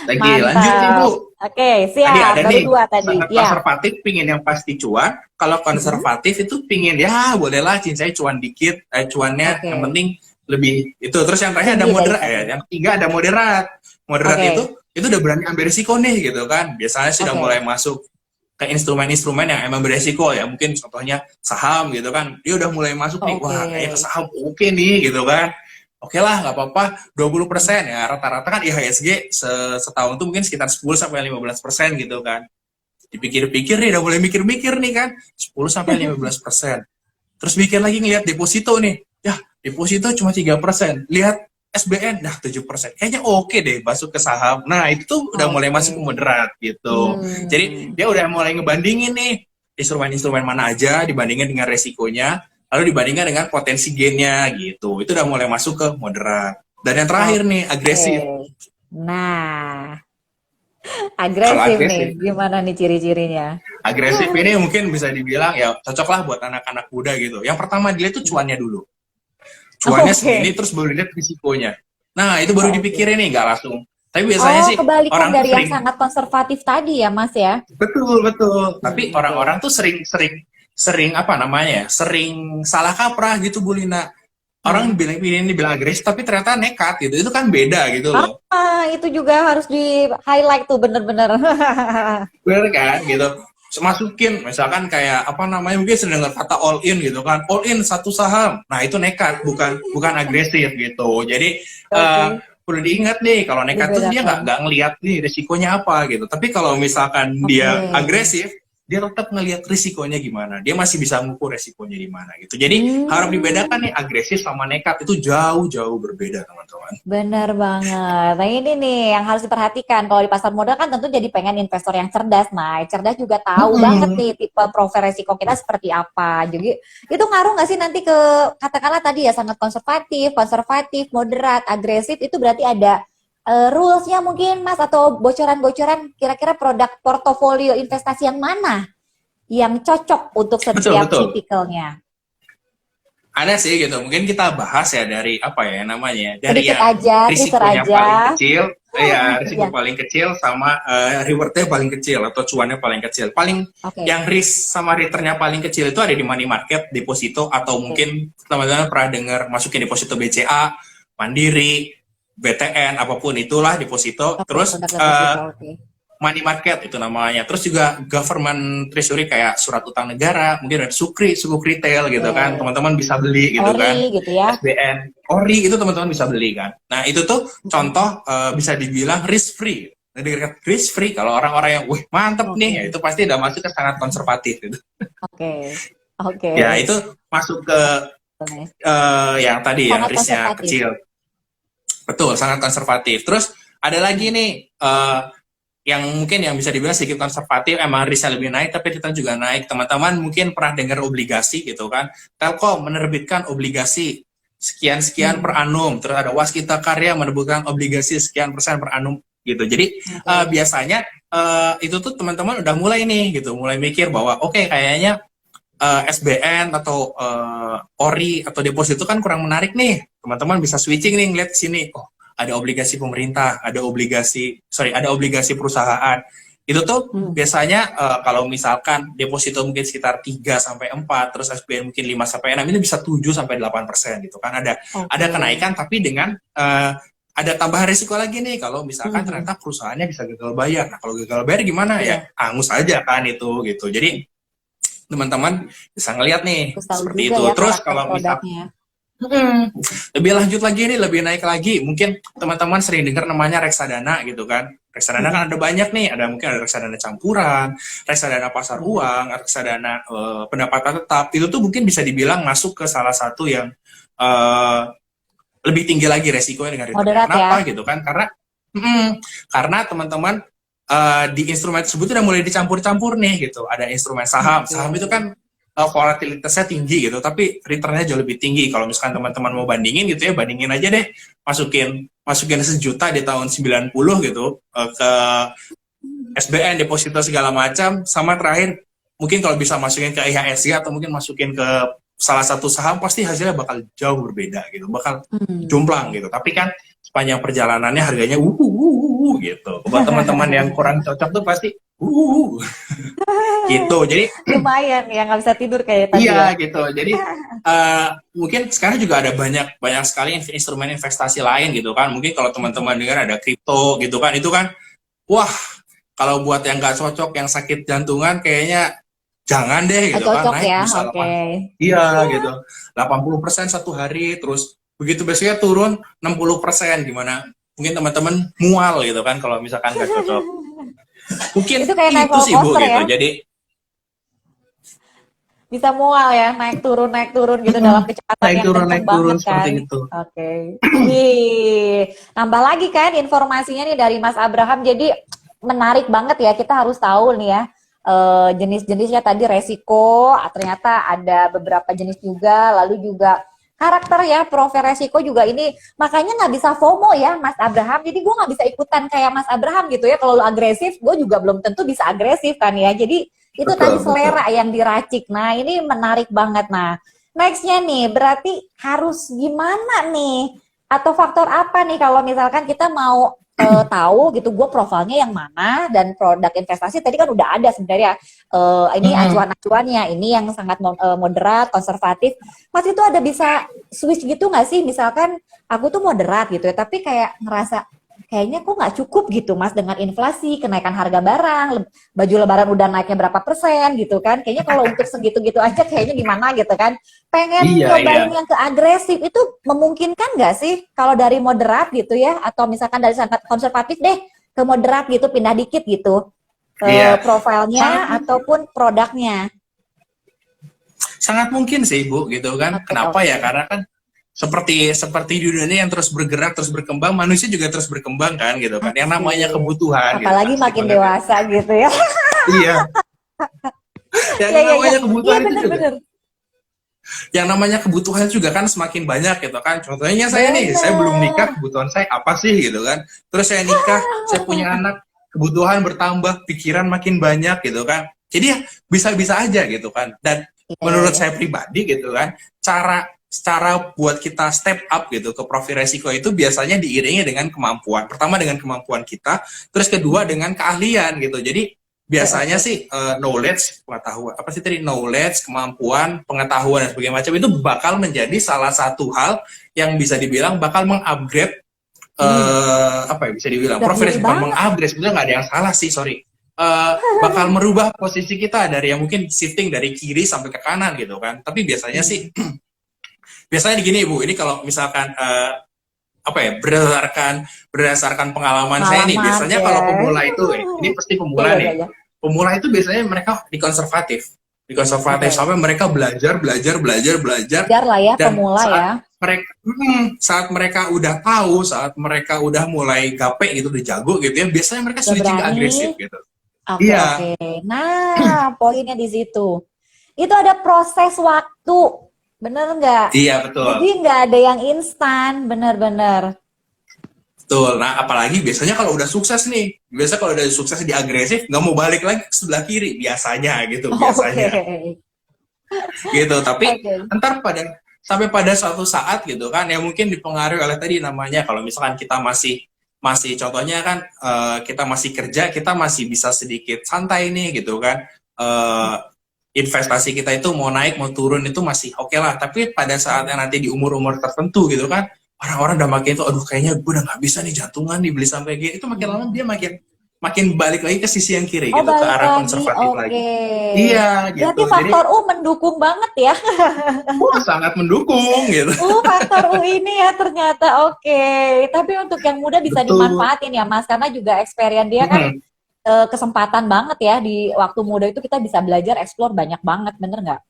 Lagi lanjut Ibu. Mantap. Oke, Tadi siap. ada Baru nih, dua tadi. sangat Ya. konservatif pingin yang pasti cuan. Kalau Mm-mm. konservatif itu pingin ya bolehlah cincai cuan dikit, cuannya Oke. yang penting lebih itu. Terus yang terakhir ada Tinggi dari moderat, satu. yang ketiga ada moderat. Moderat Oke. itu udah berani ambil risiko nih gitu kan. Biasanya sudah Oke. mulai masuk ke instrumen-instrumen yang emang beresiko ya, mungkin contohnya saham gitu kan, dia udah mulai masuk nih, wah kayaknya ke saham oke nih gitu kan, oke lah nggak apa-apa 20% ya, rata-rata kan IHSG setahun tuh mungkin sekitar 10-15% gitu kan, dipikir-pikir nih udah mulai mikir-mikir nih kan, 10-15%, terus mikir lagi ngeliat deposito nih, ya deposito cuma 3%, lihat SBN dah 7%. Kayaknya oke deh masuk ke saham. Nah, itu tuh udah mulai masuk ke moderat gitu. Jadi dia udah mulai ngebandingin nih instrumen-instrumen mana aja dibandingin dengan resikonya, lalu dibandingkan dengan potensi gainnya gitu. Itu udah mulai masuk ke moderat. Dan yang terakhir nih, agresif. Nah, agresif nih. Gimana nih ciri-cirinya? Agresif ini mungkin bisa dibilang ya cocok lah buat anak-anak muda gitu. Yang pertama dilihat tuh cuannya dulu. Cuannya segini terus baru lihat risikonya. Nah, itu baru dipikirin nih, nggak langsung. Tapi biasanya sih kebalikan dari yang sangat konservatif tadi ya, Mas ya? Betul. Tapi orang-orang tuh sering apa namanya? Sering salah kaprah gitu, Bu Lina. Orang bilang ini bilang agresif tapi ternyata nekat gitu. Itu kan beda gitu loh. Itu juga harus di-highlight tuh bener-bener. Bener kan gitu. Masukin misalkan kayak apa namanya, mungkin sering dengar kata all in gitu kan, all in satu saham, nah itu nekat, bukan agresif gitu. Jadi perlu diingat nih, kalau nekat tuh dia nggak ngelihat nih risikonya apa gitu, tapi kalau misalkan dia agresif, dia tetap ngelihat risikonya gimana, dia masih bisa mengukur risikonya di mana gitu. Jadi harus dibedakan nih, agresif sama nekat itu jauh berbeda teman-teman. Benar banget. Nah ini nih yang harus diperhatikan, kalau di pasar modal kan tentu jadi pengen investor yang cerdas, nah cerdas juga tahu banget nih tipe profil resiko kita seperti apa. Jadi itu ngaruh nggak sih nanti ke, katakanlah tadi ya sangat konservatif, moderat, agresif, itu berarti ada rules-nya mungkin Mas, atau bocoran-bocoran kira-kira produk portofolio investasi yang mana yang cocok untuk setiap tipikalnya? Ada sih gitu, mungkin kita bahas ya dari apa ya namanya, dari sedikit yang aja, risikonya paling kecil, risiko paling kecil sama rewardnya paling kecil atau cuannya paling kecil. Yang risk sama returnnya paling kecil itu ada di money market, deposito, atau mungkin teman-teman pernah dengar masukin deposito BCA, Mandiri, BTN, apapun itulah deposito. Terus money market itu namanya. Terus juga government treasury kayak surat utang negara, mungkin ada sukuk retail gitu kan, teman-teman bisa beli gitu Ori, kan. Gitu ya. SBN, Ori itu teman-teman bisa beli kan. Nah itu tuh contoh bisa dibilang risk free. Nah, risk free kalau orang-orang yang wih mantep nih, ya itu pasti udah masuk ke sangat konservatif gitu. Oke. Ya itu masuk ke yang tadi yang risknya kecil. Betul, sangat konservatif. Terus ada lagi nih yang mungkin yang bisa dibilang sedikit konservatif, emang risknya lebih naik tapi return juga naik. Teman-teman mungkin pernah dengar obligasi gitu kan. Telkom menerbitkan obligasi sekian-sekian per annum. Terus ada Waskita Karya menerbitkan obligasi sekian persen per annum gitu. Jadi biasanya itu tuh teman-teman udah mulai nih gitu, mulai mikir bahwa oke, kayaknya SBN atau Ori atau deposito kan kurang menarik nih. Teman-teman bisa switching nih, ngeliat sini. Oh, ada obligasi pemerintah, ada obligasi perusahaan. Itu tuh biasanya kalau misalkan deposito mungkin sekitar 3-4, terus SBN mungkin 5-6, ini bisa 7-8% gitu kan. Ada kenaikan tapi dengan ada tambahan risiko lagi nih kalau misalkan ternyata perusahaannya bisa gagal bayar. Nah, kalau gagal bayar gimana ya? Angus aja kan itu gitu. Jadi teman-teman bisa ngelihat nih seperti itu. Terus kalau misalnya lebih lanjut lagi nih, lebih naik lagi, mungkin teman-teman sering dengar namanya reksadana gitu kan. Reksadana kan ada banyak nih, mungkin ada reksadana campuran, reksadana pasar uang, reksadana pendapatan tetap. Itu tuh mungkin bisa dibilang masuk ke salah satu yang lebih tinggi lagi resikonya dengan return. Kenapa gitu kan? Karena teman-teman di instrumen tersebut udah mulai dicampur-campur nih gitu. Ada instrumen saham. Saham itu kan volatilitasnya tinggi gitu, tapi returnnya jauh lebih tinggi. Kalau misalkan teman-teman mau bandingin gitu ya, bandingin aja deh, masukin 1 juta di tahun 90 gitu ke SBN, deposito segala macam, sama terakhir mungkin kalau bisa masukin ke IHSG atau mungkin masukin ke salah satu saham, pasti hasilnya bakal jauh berbeda gitu, bakal jomplang gitu. Tapi kan sepanjang perjalanannya harganya gitu. Buat teman-teman yang kurang cocok tuh pasti gitu. Jadi lumayan ya, nggak bisa tidur kayak tadi. Iya gitu. Jadi mungkin sekarang juga ada banyak sekali instrumen investasi lain gitu kan. Mungkin kalau teman-teman dengar ada kripto gitu kan, itu kan wah, Kalau buat yang nggak cocok, yang sakit jantungan, kayaknya jangan deh Nggak gitu kan, cocok naik ya, bisa oke. iya gitu, 80% satu hari, terus begitu besoknya turun 60%, gimana? Mungkin teman-teman mual gitu kan kalau misalkan nggak cocok. Mungkin Itu kayak naik itu roller sih Bu coaster gitu. ya, Jadi bisa mual ya, naik turun gitu dalam kecepatan yang kenceng naik turun banget seperti kan. itu. Oke. Wih, nambah lagi kan informasinya nih dari Mas Abraham. Jadi menarik banget ya, kita harus tahu nih ya jenis-jenisnya tadi resiko, ternyata ada beberapa jenis juga, lalu juga karakter ya, profil resiko juga ini. Makanya nggak bisa FOMO ya Mas Abraham, jadi gue nggak bisa ikutan kayak Mas Abraham gitu ya. Kalau lu agresif, gue juga belum tentu bisa agresif kan ya. Jadi itu tadi Betul, betul. selera yang diracik. Nah, ini menarik banget. Nah, nextnya nih, berarti harus gimana nih? Atau faktor apa nih kalau misalkan kita mau tahu gitu, gue profilnya yang mana dan produk investasi tadi kan udah ada sebenarnya. Ini Hmm. acuan-acuannya, ini yang sangat moderat, konservatif. Mas itu ada bisa switch gitu nggak sih? Misalkan aku tuh moderat gitu ya, tapi kayak ngerasa kayaknya kok nggak cukup gitu Mas dengan inflasi, kenaikan harga barang, baju lebaran udah naiknya berapa persen gitu kan. Kayaknya kalau untuk segitu-gitu aja kayaknya gimana gitu kan. Pengen Iya, iya. nyobain yang ke agresif itu memungkinkan nggak sih kalau dari moderat gitu ya, atau misalkan dari sangat konservatif deh ke moderat gitu, pindah dikit gitu Iya. Sangat profilnya ataupun produknya. sangat mungkin sih Bu gitu kan. Oke, Kenapa oke. ya? Karena kan seperti seperti di dunia ini yang terus bergerak, terus berkembang, manusia juga terus berkembang kan gitu kan. Yang namanya Asik. kebutuhan gitu, Apalagi asik makin banget ya. dewasa gitu ya. Iya, yang Iya, iya, iya. namanya Iya, kebutuhan itu juga, bener-bener. yang namanya kebutuhan juga kan semakin banyak gitu kan. Contohnya saya nih, saya belum nikah, Bener. kebutuhan saya apa sih gitu kan. Terus saya nikah, saya punya anak, kebutuhan bertambah, pikiran makin banyak gitu kan. Jadi ya bisa-bisa aja gitu kan. Dan Iya, iya, menurut iya. saya pribadi gitu kan, cara buat kita step up gitu ke profil resiko itu biasanya diiringi dengan kemampuan. Pertama dengan kemampuan kita, terus kedua dengan keahlian gitu. Jadi Oke, biasanya oke. sih knowledge, pengetahuan, apa sih tadi, knowledge, kemampuan, pengetahuan dan sebagainya macam itu bakal menjadi salah satu hal yang bisa dibilang bakal mengupgrade, Hmm, apa ya bisa dibilang udah profil, diri bukan banget. mengupgrade, sebenarnya nggak ada yang salah sih, sorry. Bakal merubah posisi kita dari yang mungkin shifting dari kiri sampai ke kanan gitu kan. Tapi biasanya sih, Hmm. biasanya gini Bu, ini kalau misalkan apa ya, berdasarkan pengalaman saya nih, Pengalaman biasanya ya. kalau pemula itu, ini pasti Ya, pemula ya, ya, nih, ya. pemula itu biasanya mereka di konservatif Oke. sampai mereka belajar, Wajar lah ya dan pemula ya. saat mereka udah tahu, saat mereka udah mulai gape gitu, udah jago gitu ya, biasanya mereka Udah switching ke berani. agresif gitu. Oke, Iya, oke. Nah, poinnya di situ. Itu ada proses waktu. Bener nggak? iya betul. Jadi nggak ada yang instan. Bener-bener. Betul. Nah, apalagi biasanya kalau udah sukses nih, biasa kalau udah sukses di agresif, nggak mau balik lagi ke sebelah kiri, biasanya gitu, Oke. biasanya. Gitu. Tapi Oke. ntar sampai pada suatu saat gitu kan, yang mungkin dipengaruhi oleh tadi namanya, kalau misalkan kita masih masih contohnya kan, kita masih kerja, kita masih bisa sedikit santai nih gitu kan. Eh, Investasi kita itu mau naik mau turun itu masih oke lah. Tapi pada saatnya nanti di umur-umur tertentu gitu kan, orang-orang udah makin itu, aduh kayaknya gue udah nggak bisa nih, jantungan nih beli sampai gini, itu makin lama dia makin makin balik lagi ke sisi yang kiri Oh, gitu, ke balik arah lagi. konservatif Oke. lagi. Iya Berarti gitu. Jadi faktor U mendukung banget ya. sangat mendukung gitu. Faktor U ini ya ternyata. Oke. Tapi untuk yang muda bisa Betul. dimanfaatin ya, Mas. Karena juga experience dia kan Mm-mm. kesempatan banget ya di waktu muda itu kita bisa belajar explore banyak banget, bener nggak?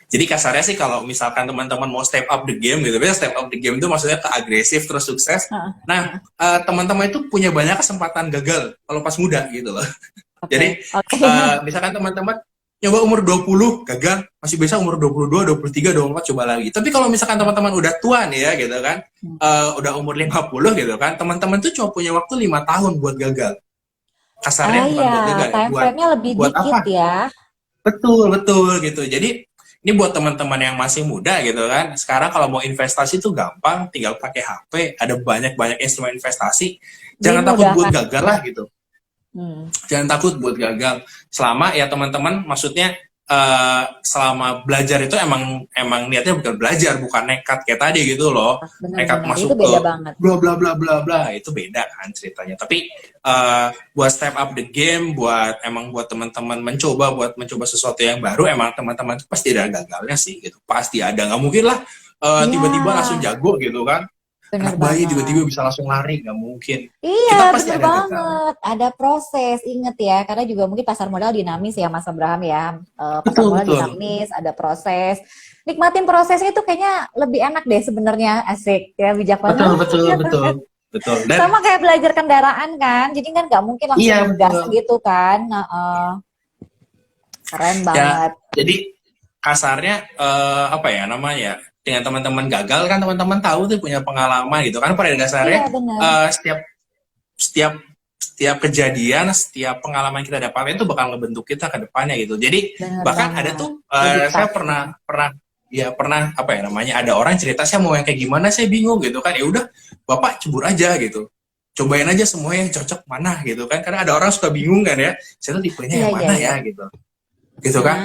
Jadi kasarnya sih kalau misalkan teman-teman mau step up the game gitu, biasanya step up the game itu maksudnya ke agresif terus sukses. Heeh, Nah, heeh. teman-teman itu punya banyak kesempatan gagal kalau pas muda gitu loh. Oke, Jadi oke. misalkan teman-teman nyoba umur 20 gagal, masih bisa umur 22, 23, 24 coba lagi. Tapi kalau misalkan teman-teman udah tua nih ya gitu kan, udah umur 50 gitu kan, teman-teman tuh cuma punya waktu 5 tahun buat gagal. Ah Kasarnya bukan ya, buat gagal ya, time buat frame-nya lebih buat dikit apa? ya. Betul, betul gitu. Jadi ini buat teman-teman yang masih muda gitu kan. Sekarang kalau mau investasi tuh gampang, tinggal pakai HP, ada banyak-banyak instrumen investasi. Jangan takut buat Dimudahkan. gagal lah gitu. Hmm. Jangan takut buat gagal. Selama ya teman-teman, maksudnya selama belajar itu emang niatnya bukan belajar, bukan nekat kayak tadi gitu loh. Nekat Benar-benar itu masuk ke beda banget. bla bla bla bla bla, itu beda kan ceritanya. Tapi buat step up the game, buat teman-teman mencoba sesuatu yang baru, emang teman-teman itu pasti ada gagalnya sih gitu. Pasti ada, nggak mungkin lah Iya, tiba-tiba langsung jago gitu kan. bener Anak bayi banget. tiba-tiba bisa langsung lari, nggak mungkin. Iya, Kita pasti bener ada gagalnya. banget. Ada proses, inget ya. Karena juga mungkin pasar modal dinamis ya, Mas Abraham ya. Pasar Betul modal betul dinamis, ada proses. Nikmatin prosesnya itu kayaknya lebih enak deh sebenarnya, asik ya, bijak betul banget. betul betul betul. Dan Sama kayak belajar kendaraan kan, jadi kan nggak mungkin langsung iya gas betul. gitu kan. Nah, keren Ya, banget. jadi kasarnya apa ya namanya? Dengan teman-teman gagal kan teman-teman tahu tuh punya pengalaman gitu kan, pada Iya dasarnya bener, setiap setiap setiap kejadian, setiap pengalaman kita dapatin itu bakal ngebentuk kita ke depannya gitu. Jadi bener bahkan ada banget. tuh saya Edukasi. pernah pernah ya pernah apa ya namanya, ada orang cerita saya mau yang kayak gimana saya bingung gitu kan, ya udah bapak cebur aja gitu, cobain aja semua yang cocok mana gitu kan, karena ada orang suka bingung kan ya, saya tuh tipenya Iya, yang iya, mana iya. ya gitu kan.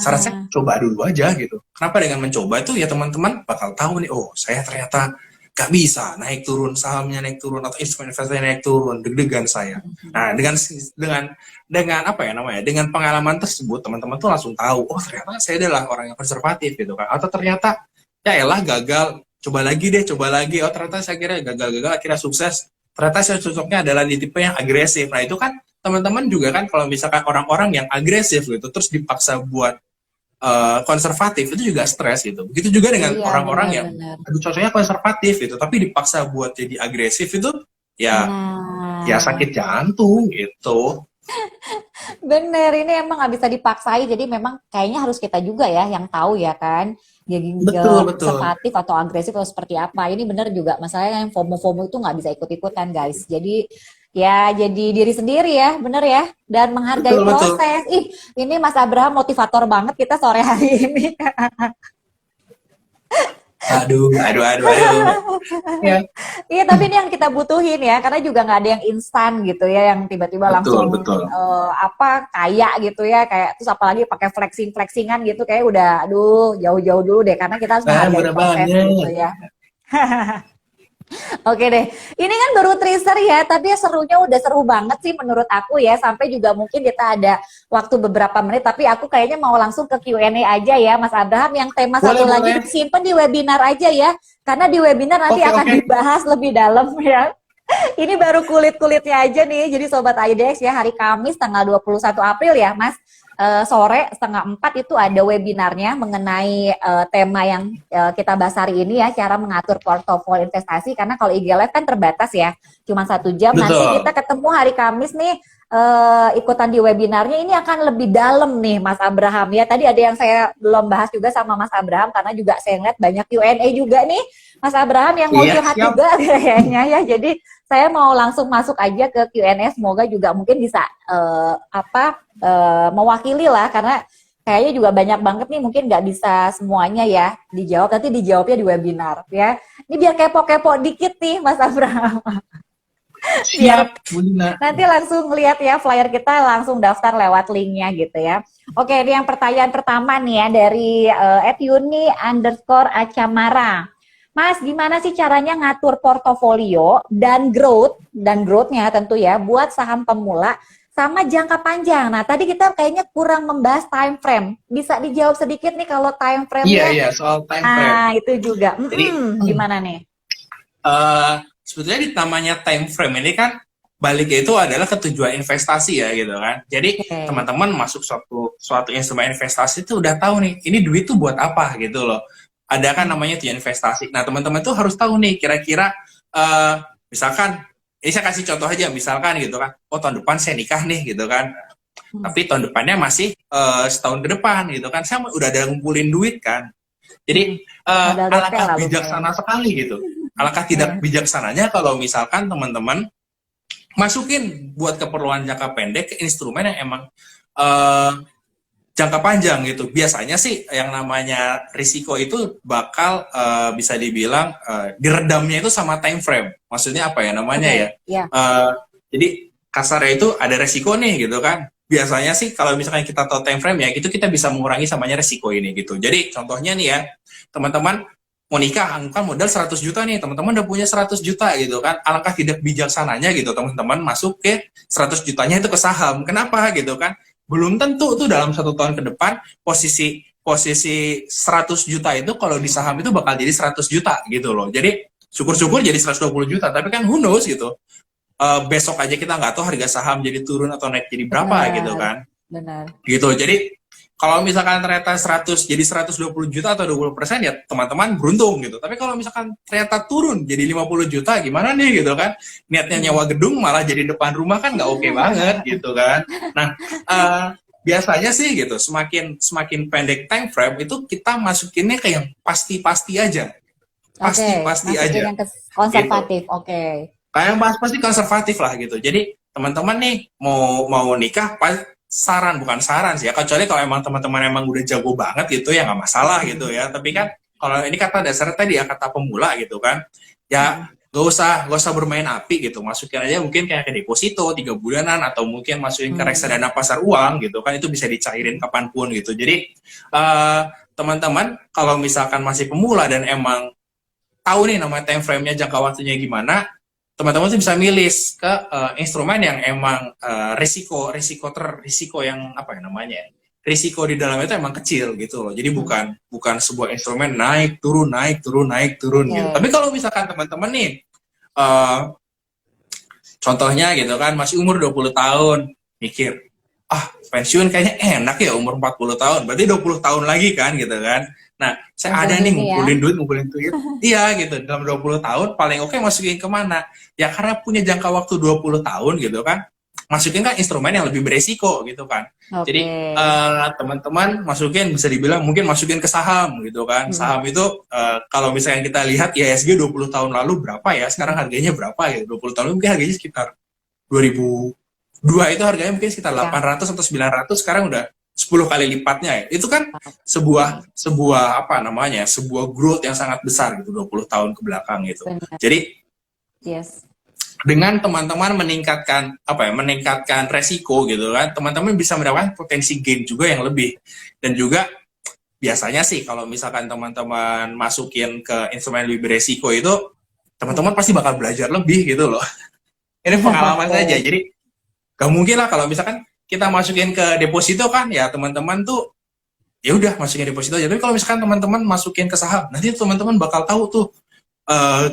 Saran saya Nah, coba dulu aja gitu. Kenapa? Dengan mencoba itu ya teman-teman bakal tahu nih, oh saya ternyata gak bisa naik turun, sahamnya naik turun atau instrumen investasi naik turun, deg-degan saya. Nah, dengan apa ya namanya, dengan pengalaman tersebut teman-teman tuh langsung tahu, oh ternyata saya adalah orang yang konservatif gitu kan, atau ternyata ya elah gagal, coba lagi deh, coba lagi, oh ternyata saya kira gagal-gagal akhirnya sukses, ternyata saya cocoknya adalah di tipe yang agresif. Nah itu kan teman-teman juga kan, kalau misalkan orang-orang yang agresif gitu terus dipaksa buat konservatif, itu juga stres gitu. Begitu juga dengan iya orang-orang yang benar-benar. aduh cocoknya konservatif gitu tapi dipaksa buat jadi agresif, itu ya ya Nah, sakit jantung gitu. bener, ini emang nggak bisa dipaksain. Jadi memang kayaknya harus kita juga ya yang tahu ya kan. Jadi Betul betul. konservatif atau agresif atau seperti apa. Ini bener juga. Masalahnya yang FOMO-FOMO itu nggak bisa ikut-ikutan guys. Jadi ya jadi diri sendiri ya, bener ya. Dan menghargai Betul betul. proses. Ih, ini Mas Abraham motivator banget kita sore hari ini. Aduh aduh aduh aduh ya. Iya, tapi ini yang kita butuhin ya, karena juga nggak ada yang instan gitu ya, yang tiba-tiba Betul langsung betul. apa kaya gitu ya, kayak terus apalagi pakai flexing-flexingan gitu, kayak udah, aduh jauh-jauh dulu deh, karena kita harus Nah menghargai bener proses gitu banget. ya. Oke deh, ini kan baru teaser ya, tapi ya serunya udah seru banget sih menurut aku ya, sampai juga mungkin kita ada waktu beberapa menit, tapi aku kayaknya mau langsung ke Q&A aja ya, Mas Abraham, yang tema Boleh satu lagi boleh. disimpan di webinar aja ya, karena di webinar nanti Oke akan oke. dibahas lebih dalam ya. Ini baru kulit-kulitnya aja nih. Jadi Sobat IDX ya, hari Kamis tanggal 21 April ya Mas, sore 3:30 itu ada webinarnya mengenai tema yang kita bahas hari ini ya, cara mengatur portofolio investasi. Karena kalau IG Live kan terbatas ya, cuma 1 jam. Nanti kita Betul. ketemu hari Kamis nih, ikutan di webinarnya. Ini akan lebih dalam nih Mas Abraham ya. Tadi ada yang saya belum bahas juga sama Mas Abraham, karena juga saya lihat banyak Q&A juga nih Mas Abraham yang mau Iya curhat siap. juga kayaknya ya. Jadi saya mau langsung masuk aja ke Q&A, semoga juga mungkin bisa mewakili lah, karena kayaknya juga banyak banget nih, mungkin nggak bisa semuanya ya dijawab, nanti dijawabnya di webinar ya. Ini biar kepo-kepo dikit nih Mas Abraham, biar Siap Bunda. nanti langsung lihat ya flyer kita, langsung daftar lewat linknya gitu ya. Oke, ini yang pertanyaan pertama nih ya dari @yuni_acamara. Mas, gimana sih caranya ngatur portofolio dan growth-nya tentu ya buat saham pemula sama jangka panjang. Nah, tadi kita kayaknya kurang membahas time frame. Bisa dijawab sedikit nih kalau time Iya frame-nya? iya, soal time frame. Ah, itu juga. Jadi Gimana nih? sebetulnya di namanya time frame ini kan baliknya itu adalah ke tujuan investasi ya gitu kan. Jadi Oke. teman-teman masuk suatu instrumen investasi itu udah tahu nih, ini duit tuh buat apa gitu loh. Ada kan namanya tujuan investasi. Nah teman-teman tuh harus tahu nih kira-kira misalkan, ini saya kasih contoh aja, misalkan gitu kan, oh tahun depan saya nikah nih gitu kan, tapi tahun depannya masih setahun ke depan gitu kan, saya udah ada ngumpulin duit kan. Jadi Modal DP alangkah lah lumayan. bijaksana sekali gitu. Alangkah tidak bijaksananya kalau misalkan teman-teman masukin buat keperluan jangka pendek ke instrumen yang emang uh, jangka panjang gitu. Biasanya sih yang namanya risiko itu bakal bisa dibilang diredamnya itu sama time frame. Maksudnya apa ya namanya Oke, ya? ya. Uh, jadi kasarnya itu ada resiko nih gitu kan. biasanya sih kalau misalkan kita tahu time frame ya, itu kita bisa mengurangi samanya resiko ini gitu. Jadi contohnya nih ya, teman-teman mau nikah, kan modal 100 juta nih, teman-teman udah punya 100 juta gitu kan, alangkah tidak bijaksananya gitu teman-teman masuk ke 100 jutanya itu ke saham. Kenapa gitu kan? Belum tentu tuh dalam 1 tahun ke depan posisi 100 juta itu kalau di saham itu bakal jadi 100 juta gitu loh. Jadi syukur-syukur jadi 120 juta, tapi kan who knows gitu. Besok aja kita nggak tahu harga saham jadi turun atau naik jadi berapa gitu kan. Benar. Gitu. Jadi kalau misalkan ternyata 100 jadi 120 juta atau 20% ya teman-teman beruntung gitu. Tapi kalau misalkan ternyata turun jadi 50 juta gimana nih gitu kan. Niatnya nyewa gedung malah jadi depan rumah kan nggak oke banget gitu kan. Nah, biasanya sih gitu, semakin pendek time frame itu kita masukinnya ke yang pasti-pasti aja. Pasti-pasti masukin aja. yang konservatif. Gitu. Oke. Kayak pasti konservatif lah gitu. Jadi teman-teman nih mau nikah bukan saran sih ya, kecuali kalau emang teman-teman emang udah jago banget gitu ya nggak masalah gitu ya. Tapi kan kalau ini kata dasar tadi ya, kata pemula gitu kan, ya gak usah bermain api gitu, masukin aja mungkin kayak ke deposito 3 bulanan atau mungkin masukin ke reksadana pasar uang gitu kan, itu bisa dicairin kapanpun gitu. Jadi teman-teman kalau misalkan masih pemula dan emang tahu nih nama time frame-nya, jangka waktunya gimana, teman-teman tuh bisa milih ke instrumen yang emang risiko yang apa ya namanya, risiko di dalamnya itu emang kecil gitu loh. Jadi bukan sebuah instrumen naik turun gitu. Tapi kalau misalkan teman-teman nih contohnya gitu kan masih umur 20 tahun mikir, pensiun kayaknya enak ya umur 40 tahun, berarti 20 tahun lagi kan gitu kan. Nah, saya ada nih ngumpulin duit. Iya gitu, dalam 20 tahun paling oke masukin kemana? Ya karena punya jangka waktu 20 tahun gitu kan, masukin kan instrumen yang lebih beresiko gitu kan. Jadi teman-teman bisa dibilang mungkin masukin ke saham gitu kan. Saham itu kalau misalnya kita lihat IHSG 20 tahun lalu berapa ya, sekarang harganya berapa ya? 20 tahun lalu mungkin harganya sekitar 2002 itu harganya mungkin sekitar 800 atau 900, sekarang udah 10 kali lipatnya ya. Itu kan sebuah apa namanya, sebuah growth yang sangat besar gitu 20 tahun ke belakang gitu. Benar. Jadi Yes. dengan teman-teman meningkatkan resiko gitu kan, teman-teman bisa mendapatkan potensi gain juga yang lebih. Dan juga biasanya sih kalau misalkan teman-teman masukin ke instrumen lebih beresiko itu, teman-teman pasti bakal belajar lebih gitu loh. Ini pengalaman saja. Jadi gak mungkin lah kalau misalkan kita masukin ke deposito kan, ya teman-teman tuh ya udah masukin deposito aja. Tapi kalau misalkan teman-teman masukin ke saham, nanti teman-teman bakal tahu tuh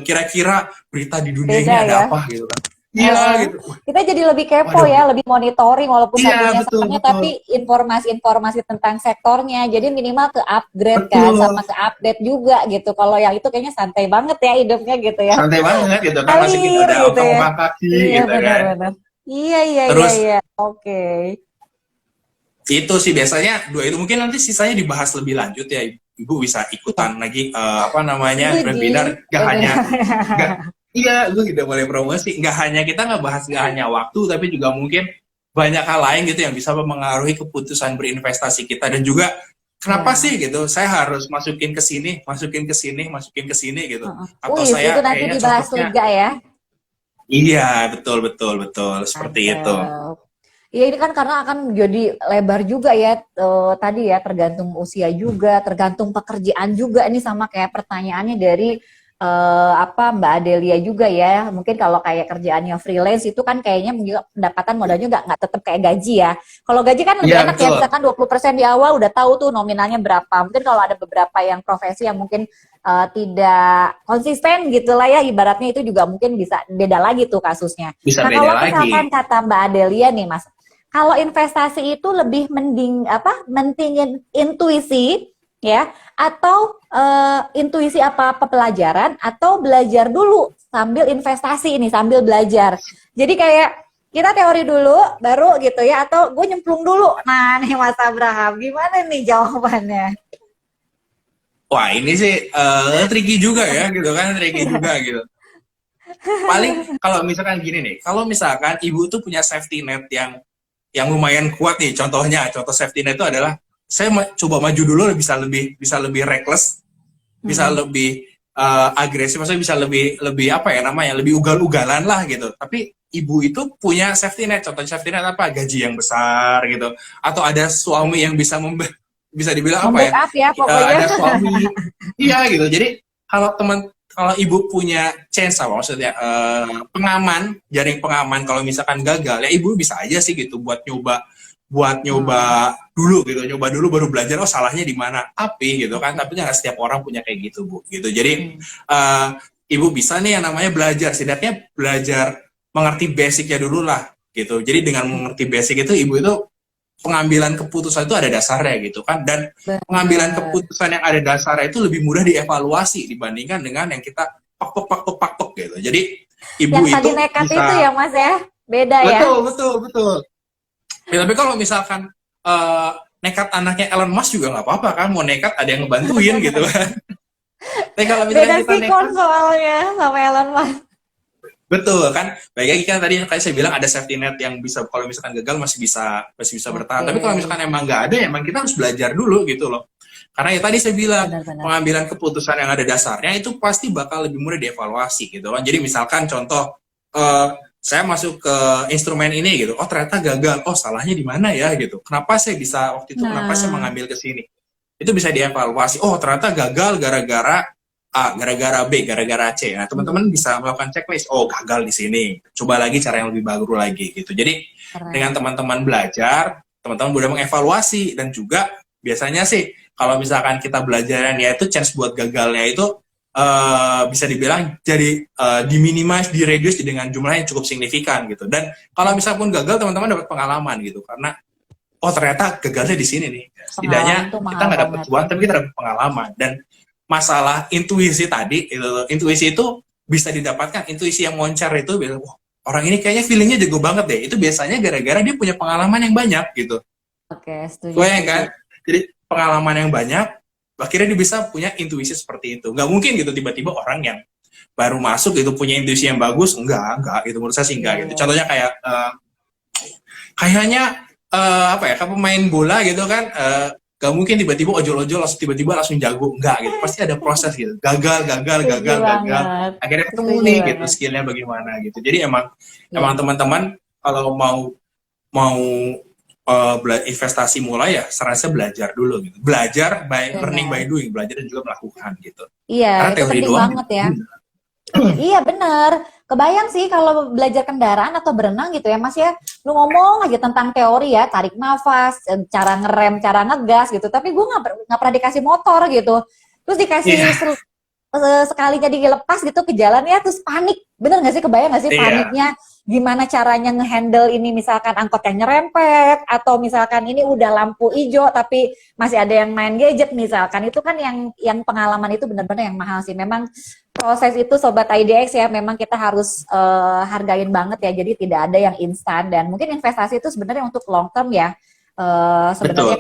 kira-kira berita di dunia ini ada apa gitu kan. Iya gitu. Kita jadi lebih kepo ya, lebih monitoring walaupun satunya sahamnya, tapi informasi-informasi tentang sektornya. Jadi minimal ke upgrade kan, sama ke update juga gitu. Kalau yang itu kayaknya santai banget ya hidupnya gitu ya. Santai banget gitu kan, masih kita ada gitu ya. kaki gitu kan. Terus, iya. Oke. Itu sih biasanya 2 itu, mungkin nanti sisanya dibahas lebih lanjut ya. Ibu bisa ikutan lagi webinar, iya, gue tidak boleh promosi. Nggak hanya waktu, tapi juga mungkin banyak hal lain gitu yang bisa mempengaruhi keputusan berinvestasi kita. Dan juga kenapa sih gitu, saya harus masukin ke sini gitu. Atau saya itu nanti dibahas juga ya. Iya, betul. Seperti itu. Ya ini kan karena akan jadi lebar juga ya, tadi ya tergantung usia juga, tergantung pekerjaan juga. Ini sama kayak pertanyaannya dari Mbak Adelia juga ya. Mungkin kalau kayak kerjaannya freelance itu kan kayaknya juga pendapatan modalnya nggak tetap kayak gaji ya. Kalau gaji kan lebih enak ya, misalkan 20% di awal udah tahu tuh nominalnya berapa. Mungkin kalau ada beberapa yang profesi yang mungkin tidak konsisten gitulah ya, ibaratnya itu juga mungkin bisa beda lagi tuh kasusnya. Bisa nah kalau misalkan kata Mbak Adelia nih Mas, kalau investasi itu lebih mentingin intuisi ya, atau intuisi apa pelajaran, atau belajar dulu sambil investasi ini sambil belajar. Jadi kayak kita teori dulu baru gitu ya, atau gue nyemplung dulu. Nah nih Mas Abraham, gimana nih jawabannya? Wah ini sih tricky juga ya gitu kan, gitu. Paling kalau misalkan gini nih, kalau misalkan ibu tuh punya safety net yang lumayan kuat nih, contoh safety net itu adalah saya coba maju dulu bisa lebih reckless, bisa lebih agresif, maksudnya bisa lebih lebih apa ya namanya, lebih ugal-ugalan lah gitu. Tapi ibu itu punya safety net. Contoh safety net apa? Gaji yang besar gitu, atau ada suami yang bisa bisa dibilang apa ya? Membackup ya pokoknya. Ada suami, iya gitu. Jadi kalau ibu punya chance apa maksudnya, pengaman, jaring pengaman kalau misalkan gagal, ya ibu bisa aja sih gitu buat nyoba dulu gitu, nyoba dulu baru belajar oh salahnya di mana. Tapi gitu kan, tapi nggak setiap orang punya kayak gitu Bu gitu. Jadi ibu bisa nih yang namanya belajar, setidaknya belajar mengerti basicnya dulu lah gitu. Jadi dengan mengerti basic itu, ibu itu pengambilan keputusan itu ada dasarnya gitu kan, dan pengambilan keputusan yang ada dasarnya itu lebih mudah dievaluasi dibandingkan dengan yang kita pak gitu. Jadi ibu yang itu tadi nekat bisa, itu ya Mas ya, beda ya. betul. Ya, tapi kalau misalkan nekat anaknya Elon Musk juga nggak apa-apa kan, mau nekat ada yang ngebantuin gitu kan. Tapi kalau Beda misalkan kita sikon nekat, soalnya sama Elon Musk. betul kan. Baik lagi kan tadi kayak saya bilang ada safety net yang bisa kalau misalkan gagal masih bisa bertahan. Tapi kalau misalkan emang nggak ada, emang kita harus belajar dulu gitu loh. Karena ya tadi saya bilang Benar-benar. pengambilan keputusan yang ada dasarnya itu pasti bakal lebih mudah dievaluasi gitu kan. Jadi misalkan contoh, saya masuk ke instrumen ini gitu, oh ternyata gagal, oh salahnya di mana ya gitu. Kenapa saya bisa waktu itu, kenapa saya mengambil ke sini? Itu bisa dievaluasi. Oh ternyata gagal gara-gara A, gara-gara B, gara-gara C. Nah, teman-teman bisa melakukan checklist. Oh, gagal di sini. Coba lagi cara yang lebih bagus lagi gitu. Jadi, dengan teman-teman belajar, teman-teman mudah mengevaluasi, dan juga biasanya sih kalau misalkan kita belajaran ya itu chance buat gagalnya itu bisa dibilang jadi diminimize, direduce dengan jumlah yang cukup signifikan gitu. Dan kalau misalnya pun gagal, teman-teman dapat pengalaman gitu, karena oh ternyata gagalnya di sini nih. Setidaknya kita nggak dapat cuan, tapi kita dapat pengalaman. Dan masalah intuisi tadi, intuisi itu bisa didapatkan, intuisi yang moncer itu, wah, orang ini kayaknya feelingnya jago banget deh. Itu biasanya gara-gara dia punya pengalaman yang banyak gitu. Oke, setuju. Kan? Jadi pengalaman yang banyak, akhirnya dia bisa punya intuisi seperti itu. Nggak mungkin gitu tiba-tiba orang yang baru masuk itu punya intuisi yang bagus, enggak gitu, menurut saya sih enggak gitu. Contohnya kayak kayaknya apa ya, kayak pemain bola gitu kan, gak mungkin tiba-tiba ojol-ojol langsung jago, enggak gitu, pasti ada proses gitu, gagal, akhirnya ketemu nih gitu skillnya bagaimana gitu. Jadi emang teman-teman kalau mau investasi mulai ya, saya belajar dulu gitu, belajar by learning by doing, belajar dan juga melakukan gitu. Iya, karena itu teori penting doang banget ya. Iya bener, kebayang sih kalau belajar kendaraan atau berenang gitu ya Mas ya, lu ngomong aja tentang teori ya, tarik nafas, cara ngerem, cara ngegas gitu, tapi gue nggak pernah dikasih motor gitu, terus dikasih sekali jadi lepas gitu ke jalan ya, terus panik, bener nggak sih, kebayang nggak sih paniknya, gimana caranya ngehandle ini, misalkan angkot yang nyerempet, atau misalkan ini udah lampu hijau tapi masih ada yang main gadget misalkan, itu kan yang pengalaman itu benar-benar yang mahal sih, memang proses itu Sobat IDX ya, memang kita harus hargain banget ya, jadi tidak ada yang instan, dan mungkin investasi itu sebenarnya untuk long term ya, sebenarnya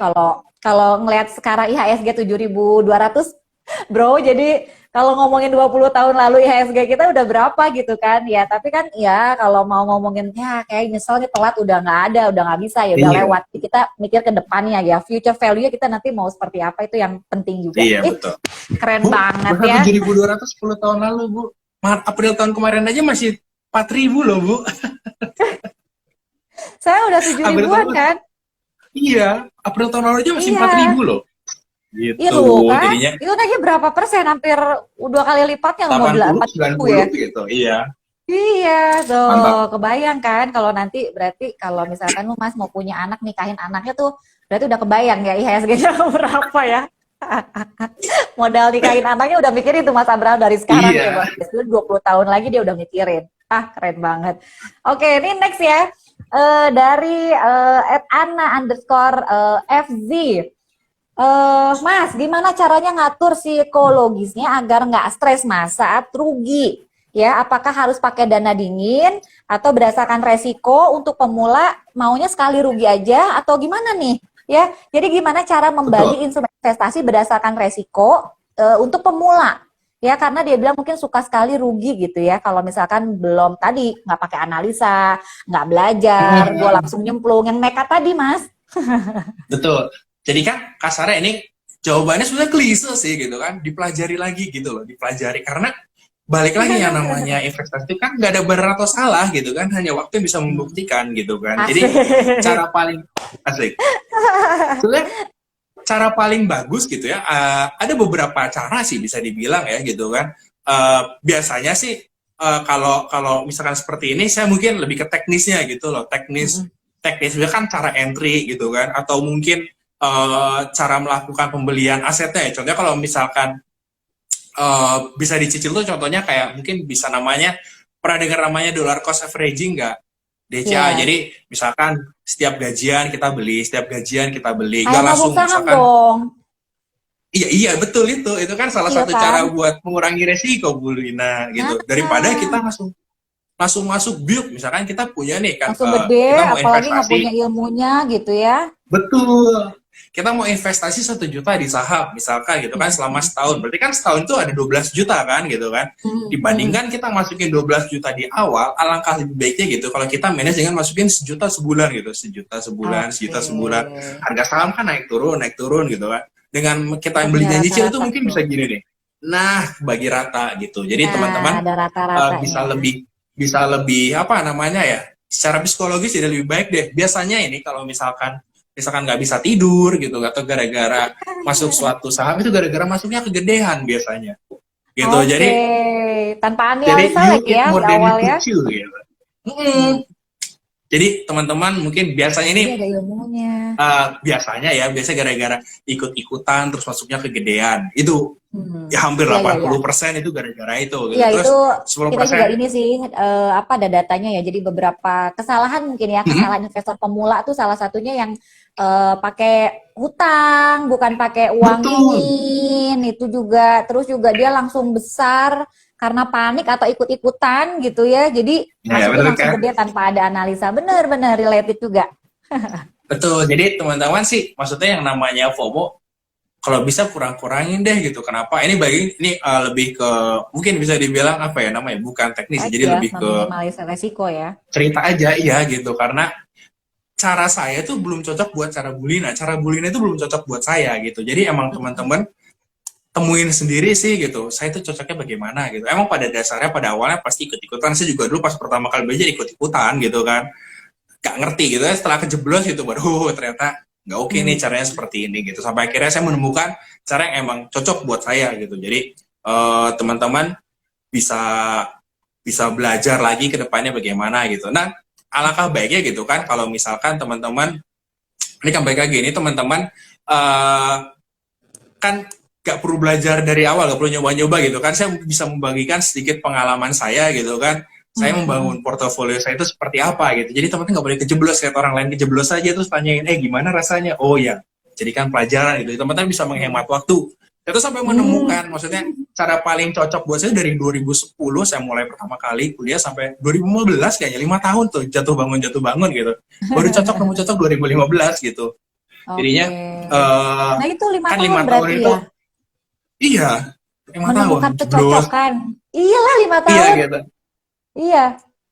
kalau ngelihat sekarang IHSG 7.200 bro, jadi kalau ngomongin 20 tahun lalu IHSG kita udah berapa gitu kan ya, tapi kan ya kalau mau ngomongin ya kayak nyesel nih telat, udah nggak bisa ya, udah lewat, kita mikir ke depannya ya, future value kita nanti mau seperti apa, itu yang penting juga. Betul. Keren banget ya. 7.200 10 tahun lalu Bu, April tahun kemarin aja masih 4.000 loh Bu. Saya udah 7.000-an kan. Iya, April tahun lalu aja masih 4.000 loh. Gitu, itu kan, jadinya, itu aja berapa persen, hampir 2 kali lipatnya, 80, 90 ya gitu. Iya tuh, kebayang kan kalau nanti, berarti kalau misalkan lu Mas mau punya anak, nikahin anaknya tuh berarti udah kebayang ya IHSG-nya berapa ya. Modal nikahin anaknya udah mikirin tuh Mas Abraham dari sekarang ya Bang. 20 tahun lagi dia udah mikirin. Keren banget. Oke, ini next ya, dari @Anna_FZ. Mas, gimana caranya ngatur psikologisnya agar nggak stres Mas saat rugi? Ya, apakah harus pakai dana dingin atau berdasarkan resiko? Untuk pemula maunya sekali rugi aja atau gimana nih? Ya, jadi gimana cara membagi instrumen investasi berdasarkan resiko untuk pemula? Ya, karena dia bilang mungkin suka sekali rugi gitu ya. Kalau misalkan belum tadi nggak pakai analisa, nggak belajar, gue langsung nyemplung yang nekat tadi Mas. Betul. Jadi kan kasarnya ini Jawabannya sebenarnya klise sih gitu kan, dipelajari lagi gitu loh, dipelajari karena balik lagi yang namanya investasi itu kan nggak ada benar atau salah gitu kan, hanya waktu yang bisa Hmm. membuktikan gitu kan. Jadi Asik. cara paling asik, sebenarnya cara paling bagus gitu ya, ada beberapa cara sih bisa dibilang ya gitu kan. Biasanya sih kalau kalau misalkan seperti ini saya mungkin lebih ke teknisnya gitu loh, teknis Mm-mm. teknisnya kan cara entry gitu kan, atau mungkin cara melakukan pembelian asetnya ya. Contohnya kalau misalkan bisa dicicil tuh contohnya kayak mungkin bisa namanya, pernah dengar namanya dollar cost averaging nggak? DCA. Ya, Jadi misalkan setiap gajian kita beli, setiap gajian kita beli, nggak kayak nabung langsung saham misalkan. dong. Iya, iya betul itu kan salah Iya satu kan? cara buat mengurangi resiko Bu Lina gitu. Daripada kita Nah, langsung langsung masuk build, misalkan kita punya nih kan, langsung gede, kita mau apalagi nggak investasi. punya ilmunya gitu ya. Betul. Kita mau investasi 1 juta di saham, misalkan gitu kan selama Mm-mm. setahun. Berarti kan setahun itu ada 12 juta kan gitu kan. Mm-mm. Dibandingkan kita masukin 12 juta di awal, alangkah lebih baiknya gitu kalau kita manage dengan masukin 1 juta sebulan gitu. 1 juta sebulan, Oke. 1 juta sebulan. Harga saham kan naik turun gitu kan. Dengan kita Punya belinya nyicil itu rata-rata mungkin tuh. bisa gini nih. Nah, bagi rata gitu. Jadi Nah, teman-teman ada rata-ratanya. bisa lebih apa namanya ya, secara psikologis jadi lebih baik deh. Biasanya ini kalau misalkan nggak bisa tidur gitu, atau gara-gara masuk suatu saham itu gara-gara masuknya kegedean biasanya gitu. Oke, jadi tanpa jadi analisa you lagi eat ya more di than you awal could ya. chew gitu. Hmm. Jadi teman-teman mungkin biasanya ini Jadi ada ilmunya. biasa gara-gara ikut-ikutan terus masuknya kegedean itu, Hmm. ya hampir Iya, iya, iya. 80% itu gara-gara itu gitu. Iya itu Terus sepuluh kita juga persen ini sih apa ada datanya ya. Jadi beberapa kesalahan mungkin ya kesalahan investor pemula tuh salah satunya yang pakai hutang bukan pakai uang betul. dingin itu juga. Terus juga dia langsung besar karena panik atau ikut-ikutan gitu ya. Jadi Ya masukin betul langsung kan. gede tanpa ada analisa. Bener-bener related juga. Betul, jadi teman-teman sih maksudnya yang namanya FOMO kalau bisa kurang-kurangin deh gitu. Kenapa? Ini lebih ke, mungkin bisa dibilang apa ya namanya, bukan teknis, jadi Aja lebih ke meminimalisir resiko ya. cerita aja iya gitu. Karena cara saya itu belum cocok buat cara Bulina itu belum cocok buat saya gitu. Jadi emang teman-teman temuin sendiri sih gitu. Saya itu cocoknya bagaimana gitu. Emang pada dasarnya pada awalnya pasti ikut-ikutan. Saya juga dulu pas pertama kali belajar ikut-ikutan gitu kan. Gak ngerti gitu ya, setelah kejeblos gitu baru ternyata nggak oke nih Hmm. caranya seperti ini gitu, sampai akhirnya saya menemukan cara yang emang cocok buat saya gitu. Jadi teman-teman bisa bisa belajar lagi ke depannya bagaimana gitu. Nah, alangkah baiknya gitu kan kalau misalkan teman-teman, ini kan baik lagi ini teman-teman eh, kan gak perlu belajar dari awal, gak perlu nyoba-nyoba gitu kan. Saya bisa membagikan sedikit pengalaman saya gitu kan. Saya Hmm. membangun portofolio saya itu seperti apa gitu. Jadi teman-teman nggak boleh kejeblos, lihat orang lain kejeblos saja terus tanyain, gimana rasanya? Oh ya, jadikan pelajaran gitu. Teman-teman bisa menghemat waktu. Itu sampai Hmm. menemukan, maksudnya cara paling cocok buat saya dari 2010 saya mulai pertama kali kuliah sampai 2015 kayaknya 5 tahun tuh jatuh bangun gitu. Baru nemu cocok 2015 gitu. Oke. Jadinya eh Nah itu lima kan tahun 5 tahun berarti itu ya iya, 5 tahun menemukan jeblos. kecocokan. Iyalah lima Iya tahun. gitu. Iya.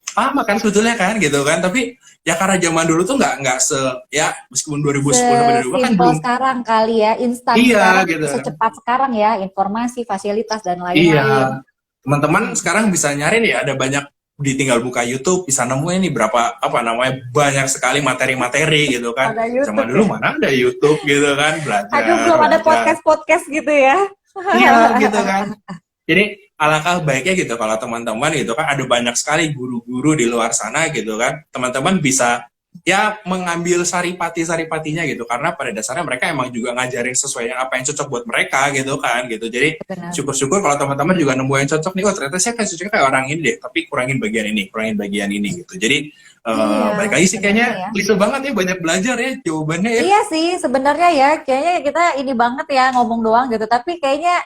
Lama kan sebetulnya kan gitu kan, tapi ya karena zaman dulu tuh nggak se, ya meskipun 2010 sampai 2012 kan Sesimpel belum. sekarang kali ya, instan Iya sekarang, gitu. secepat sekarang ya, informasi, fasilitas dan Iya, lain-lain. teman-teman Hmm. sekarang bisa nyari nih, ada banyak, ditinggal buka YouTube bisa nemuin nih berapa apa namanya, banyak sekali materi-materi gitu kan. Ada Zaman YouTube dulu ya. mana ada YouTube gitu kan, Aduh, belajar belum ada belajar. podcast-podcast gitu ya. Iya gitu kan. Jadi alangkah baiknya gitu kalau teman-teman gitu kan, ada banyak sekali guru-guru di luar sana gitu kan. Teman-teman bisa ya mengambil saripati-saripatinya gitu, karena pada dasarnya mereka emang juga ngajarin sesuai yang apa yang cocok buat mereka gitu kan gitu. Jadi Benar. syukur-syukur kalau teman-teman juga nemu yang cocok nih, oh ternyata saya kan cocoknya kayak orang ini deh, tapi kurangin bagian ini gitu. Jadi Iya, balik lagi sih, sebenarnya kayaknya ya. klise banget ya, banyak belajar ya jawabannya ya. Iya sih, sebenarnya ya, kayaknya kita ini banget ya ngomong doang gitu. Tapi kayaknya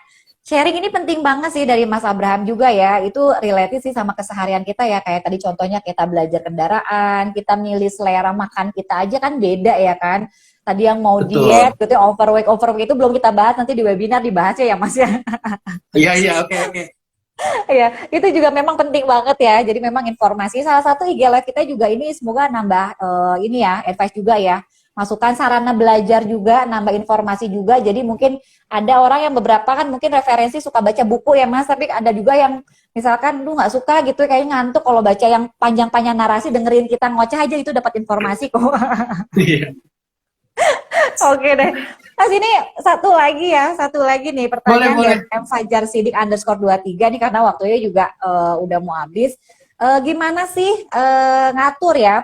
sharing ini penting banget sih dari Mas Abraham juga ya. Itu related sih sama keseharian kita ya. Kayak tadi contohnya kita belajar kendaraan, kita milih selera makan kita aja kan beda ya kan. Tadi yang mau diet, Betul. gitu, overweight itu belum kita bahas, nanti di webinar dibahas ya Mas ya. Iya iya, oke oke. Ya, itu juga memang penting banget ya. Jadi memang informasi salah satu IG Live kita juga ini semoga nambah ini ya, advice juga ya masukan sarana belajar juga, nambah informasi juga. Jadi mungkin ada orang yang beberapa kan mungkin referensi suka baca buku ya Mas, tapi ada juga yang misalkan lu nggak suka gitu, kayak ngantuk kalau baca yang panjang-panjang narasi, dengerin kita ngoceh aja itu dapat informasi kok. Iya. Oke deh. Mas ini satu lagi nih pertanyaan Boleh. dari M Fajar Sidik _23 nih karena waktunya juga udah mau habis. Gimana sih ngatur ya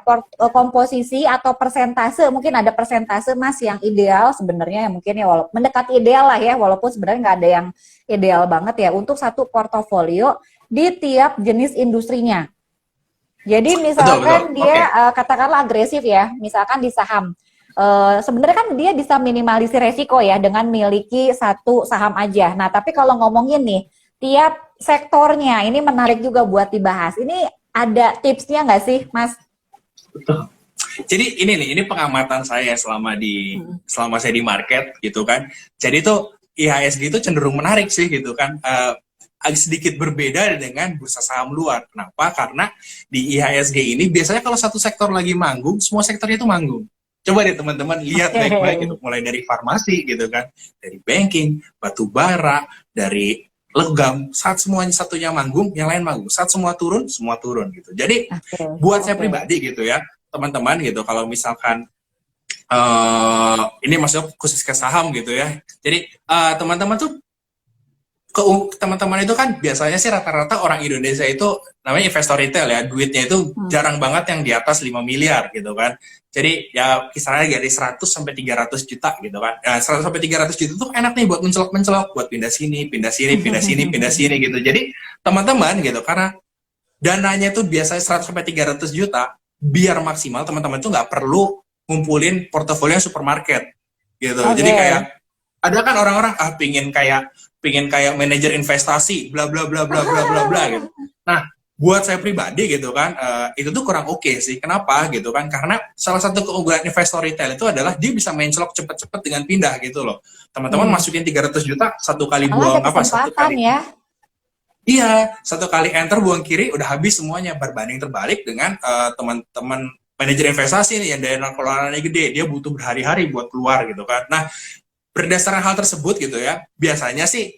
komposisi atau persentase? Mungkin ada persentase Mas yang ideal sebenarnya ya mungkin ya walaupun mendekati ideal lah ya walaupun sebenarnya nggak ada yang ideal banget ya untuk satu portofolio di tiap jenis industrinya. Jadi misalkan Betul. dia Oke. katakanlah agresif ya, misalkan di saham. Sebenarnya kan dia bisa minimalisir resiko ya dengan miliki satu saham aja. Nah, tapi kalau ngomongin nih, tiap sektornya ini menarik juga buat dibahas. Ini ada tipsnya nggak sih, Mas? Betul. Jadi ini pengamatan saya selama saya di market gitu kan. Jadi tuh IHSG itu cenderung menarik sih gitu kan. Agak sedikit berbeda dengan bursa saham luar. Kenapa? Karena di IHSG ini biasanya kalau satu sektor lagi manggung, semua sektornya itu manggung. Coba deh teman-teman lihat baik-baik gitu, mulai dari farmasi gitu kan, dari banking, batu bara, dari legam, saat semuanya satunya manggung, yang lain manggung. Saat semua turun gitu. Jadi buat saya pribadi gitu ya, teman-teman gitu, kalau misalkan ini maksudnya khusus ke saham gitu ya. Jadi teman-teman tuh teman-teman itu kan biasanya sih rata-rata orang Indonesia itu namanya investor retail ya, duitnya itu jarang banget yang di atas 5 miliar gitu kan. Jadi ya kisarannya dari 100 sampai 300 juta gitu kan. Nah, 100 sampai 300 juta tuh enak nih buat mencelok-mencelok, buat pindah sini gitu. Jadi teman-teman gitu, karena dananya tuh biasanya 100 sampai 300 juta, biar maksimal teman-teman tuh nggak perlu ngumpulin portofolio supermarket gitu. Jadi kayak ada kan orang-orang pingin kayak manajer investasi bla bla bla bla bla bla bla gitu. Nah, buat saya pribadi gitu kan, itu tuh kurang oke sih. Kenapa gitu kan? Karena salah satu keunggulan investor retail itu adalah dia bisa main celok cepet-cepet dengan pindah gitu loh. Teman-teman masukin 300 juta, satu kali buang satu kali. Ya. Iya, satu kali enter buang kiri udah habis semuanya. Berbanding terbalik dengan teman-teman manajer investasi nih yang dana kelolaannya gede, dia butuh berhari-hari buat keluar gitu kan. Nah, berdasarkan hal tersebut gitu ya, biasanya sih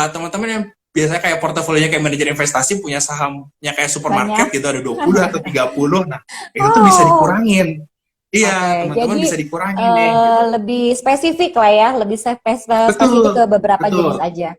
teman-teman yang biasanya kayak portofolionya kayak manajer investasi punya sahamnya kayak supermarket gitu, ada 20 atau 30, nah itu tuh bisa dikurangin. Iya, teman-teman bisa dikurangin nih. Gitu. Lebih spesifik lah ya, lebih spesifik ke beberapa jenis aja.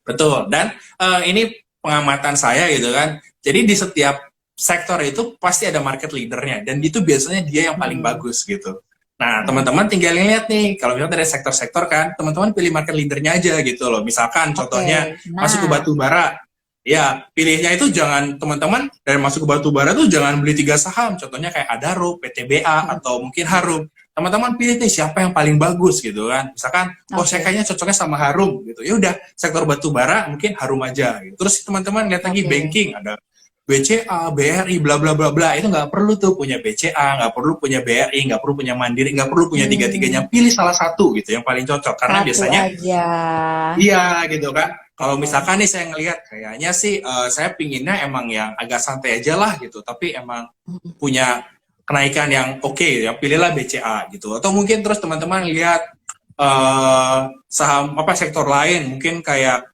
Betul, dan ini pengamatan saya gitu kan, jadi di setiap sektor itu pasti ada market leadernya, dan itu biasanya dia yang paling bagus gitu. Nah, teman-teman tinggal lihat nih, kalau misalnya dari sektor-sektor kan, teman-teman pilih market leadernya aja gitu loh. Misalkan contohnya masuk ke batu bara, ya pilihnya itu jangan teman-teman dari masuk ke batu bara tuh jangan beli 3 saham. Contohnya kayak Adaro, PTBA, atau mungkin Harum. Teman-teman pilih nih siapa yang paling bagus gitu kan. Misalkan, saya kayaknya cocoknya sama Harum gitu. Ya udah, sektor batu bara mungkin Harum aja. Gitu. Terus teman-teman lihat lagi banking, ada BCA, BRI, bla bla bla bla, itu nggak perlu tuh punya BCA, nggak perlu punya BRI, nggak perlu punya Mandiri, nggak perlu punya tiga-tiganya, pilih salah satu gitu yang paling cocok, karena biasanya iya gitu kan. Kalau misalkan nih saya ngelihat kayaknya sih saya pinginnya emang yang agak santai aja lah gitu, tapi emang punya kenaikan yang oke, ya pilihlah BCA gitu. Atau mungkin terus teman-teman lihat saham sektor lain, mungkin kayak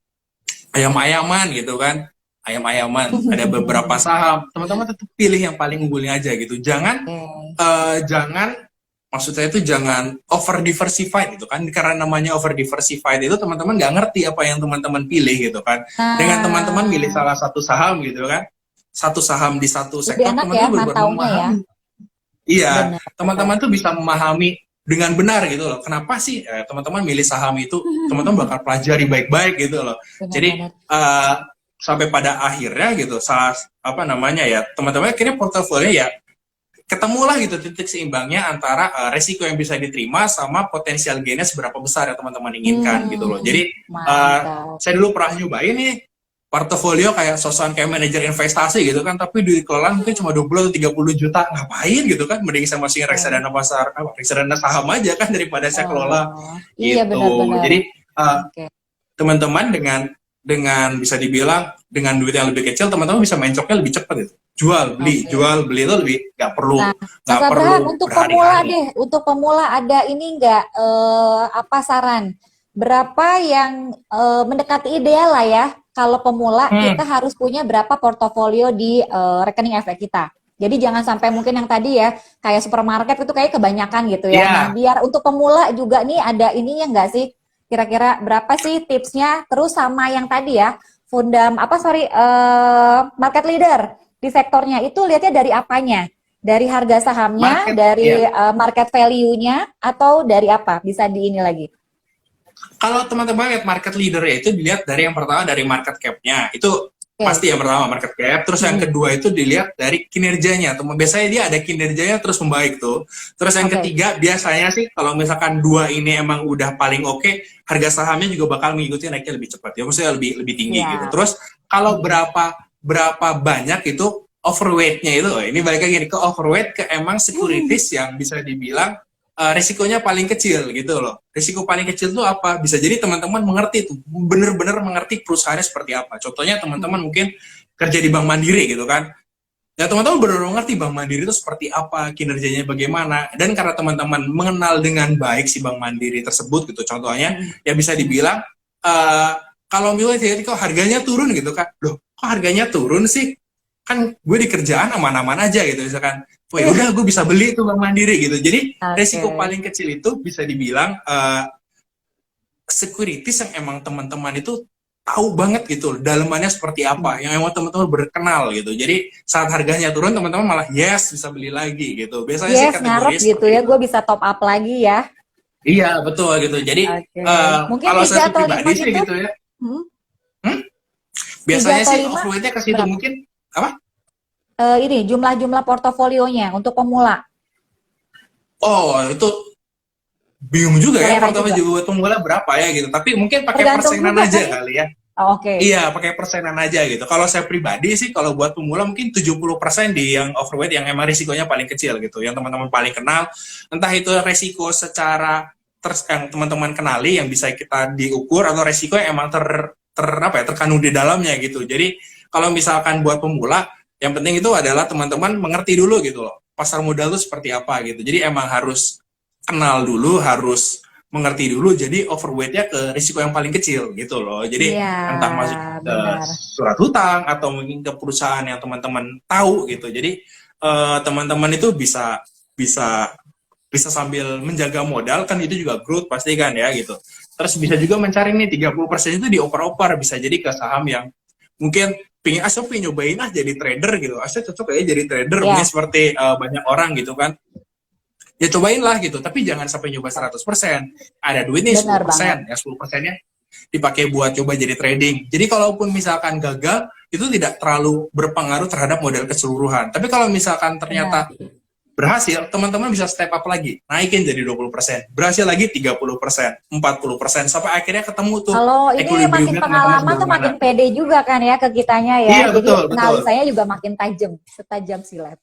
ayam-ayaman gitu kan. Ayam-ayaman, ada beberapa saham, teman-teman tetap pilih yang paling unggulnya aja gitu. Jangan maksud saya itu jangan over diversified gitu kan, karena namanya over diversified itu teman-teman nggak ngerti apa yang teman-teman pilih gitu kan. Dengan teman-teman pilih salah satu saham gitu kan, satu saham di satu sektor, teman-teman benar-benar memahami. Iya, teman-teman tuh bisa memahami dengan benar gitu loh. Kenapa sih teman-teman milih saham itu? Teman-teman bakal pelajari baik-baik gitu loh. Jadi sampai pada akhirnya gitu, teman-teman akhirnya portofolio ya ketemulah gitu titik seimbangnya antara resiko yang bisa diterima sama potensial gainnya seberapa besar yang teman-teman inginkan gitu loh. Jadi saya dulu pernah nyobain nih portofolio kayak sosokan kayak manajer investasi gitu kan, tapi dikelola mungkin cuma 20 atau 30 juta, ngapain gitu kan, mending saya masukin reksadana reksadana saham aja kan daripada saya kelola gitu. Benar-benar. Jadi teman-teman dengan bisa dibilang dengan duit yang lebih kecil teman-teman bisa main coknya lebih cepat gitu. Oke. Jual beli itu lebih Nah, Mas nggak Abraham, perlu untuk pemula berhari-hari. deh, untuk pemula ada ini nggak apa saran? Berapa yang mendekati ideal lah ya? Kalau pemula kita Hmm, harus punya berapa portofolio di rekening efek kita. Jadi jangan sampai mungkin yang tadi ya kayak supermarket itu kayak kebanyakan gitu ya. Nah, ya biar untuk pemula juga nih ada ininya nggak sih? Kira-kira berapa sih tipsnya? Terus sama yang tadi ya, market leader di sektornya itu lihatnya dari apanya? Dari harga sahamnya, market dari ya. market value-nya, atau dari apa? Bisa di ini lagi. Kalau teman-teman lihat market leader ya itu dilihat dari yang pertama dari market cap-nya. Itu Oke. pasti yang pertama market cap. Terus yang Hmm. kedua itu dilihat dari kinerjanya. Biasanya dia ada kinerjanya terus membaik tuh. Terus yang Oke. ketiga biasanya sih kalau misalkan dua ini emang udah paling oke, harga sahamnya juga bakal mengikuti naiknya lebih cepat. Ya maksudnya lebih lebih tinggi gitu. Siap. Terus kalau Hmm. berapa banyak itu overweight-nya itu, ini balik lagi nih, ke overweight ke emang securities yang bisa dibilang risikonya paling kecil gitu loh. Risiko paling kecil tuh apa? Bisa jadi teman-teman mengerti tuh, bener-bener mengerti perusahaannya seperti apa. Contohnya teman-teman mungkin kerja di Bank Mandiri gitu kan. Ya teman-teman benar-benar mengerti Bank Mandiri itu seperti apa, kinerjanya bagaimana. Dan karena teman-teman mengenal dengan baik si Bank Mandiri tersebut gitu. Contohnya Hmm. ya bisa dibilang uh, kalau misalnya kok harganya turun gitu kan. Loh, kok harganya turun sih? Kan gue di kerjaan aman-aman aja gitu misalkan. Wah ya udah gue bisa beli tuh Bank Mandiri gitu. Jadi Oke. resiko paling kecil itu bisa dibilang securities yang emang teman-teman itu tahu banget gitu dalamannya seperti apa, Hmm. yang emang teman-teman berkenal gitu. Jadi saat harganya turun teman-teman malah yes bisa beli lagi gitu. Biasanya sih Yes, ngarep kategori gitu seperti ya. itu. Gue bisa top up lagi ya. Iya betul gitu. Jadi Oke. Mungkin kalau saya tiga sih atau lima pribadi sih gitu? gitu ya. Hmm? Hmm? Tiga Biasanya atau sih lima? overweightnya ke situ Berapa? mungkin apa? Ini jumlah-jumlah portofolionya untuk pemula. Oh itu bingung juga ya Selera pertama juga. juga buat pemula berapa ya gitu. Tapi mungkin pakai Tergantung persenan juga aja kan? kali ya. Oh, oke. Iya, pakai persenan aja gitu. Kalau saya pribadi sih, kalau buat pemula mungkin 70% di yang overweight yang emang risikonya paling kecil gitu. Yang teman-teman paling kenal, entah itu resiko secara yang teman-teman kenali yang bisa kita diukur atau resiko yang emang terkandung di dalamnya gitu. Jadi kalau misalkan buat pemula, yang penting itu adalah teman-teman mengerti dulu gitu loh. Pasar modal itu seperti apa gitu. Jadi emang harus kenal dulu, harus mengerti dulu, jadi overweightnya ke risiko yang paling kecil gitu loh. Jadi Iya, entah masuk ke benar. surat hutang atau mungkin ke perusahaan yang teman-teman tahu gitu. Jadi teman-teman itu bisa bisa bisa sambil menjaga modal kan, itu juga growth pasti kan ya gitu. Terus bisa juga mencari nih 30% itu dioper-oper, bisa jadi ke saham yang mungkin pingin pengen nyobain jadi trader gitu. Cocok ya jadi trader mungkin Ya, seperti banyak orang gitu kan, ya cobain lah gitu, tapi jangan sampai nyoba 100%. Ada duit nih benar banget. 10%, ya 10%-nya dipakai buat coba jadi trading. Jadi kalaupun misalkan gagal, itu tidak terlalu berpengaruh terhadap modal keseluruhan. Tapi kalau misalkan Benar. ternyata berhasil, teman-teman bisa step up lagi, naikin jadi 20%, berhasil lagi 30%, 40%, sampai akhirnya ketemu tuh Kalau ini makin equilibriumnya teman-teman pengalaman sejauh tuh mana. makin pede juga kan ya ke kitanya ya. Iya, Jadi betul, betul. analisanya juga makin tajam, setajam silet.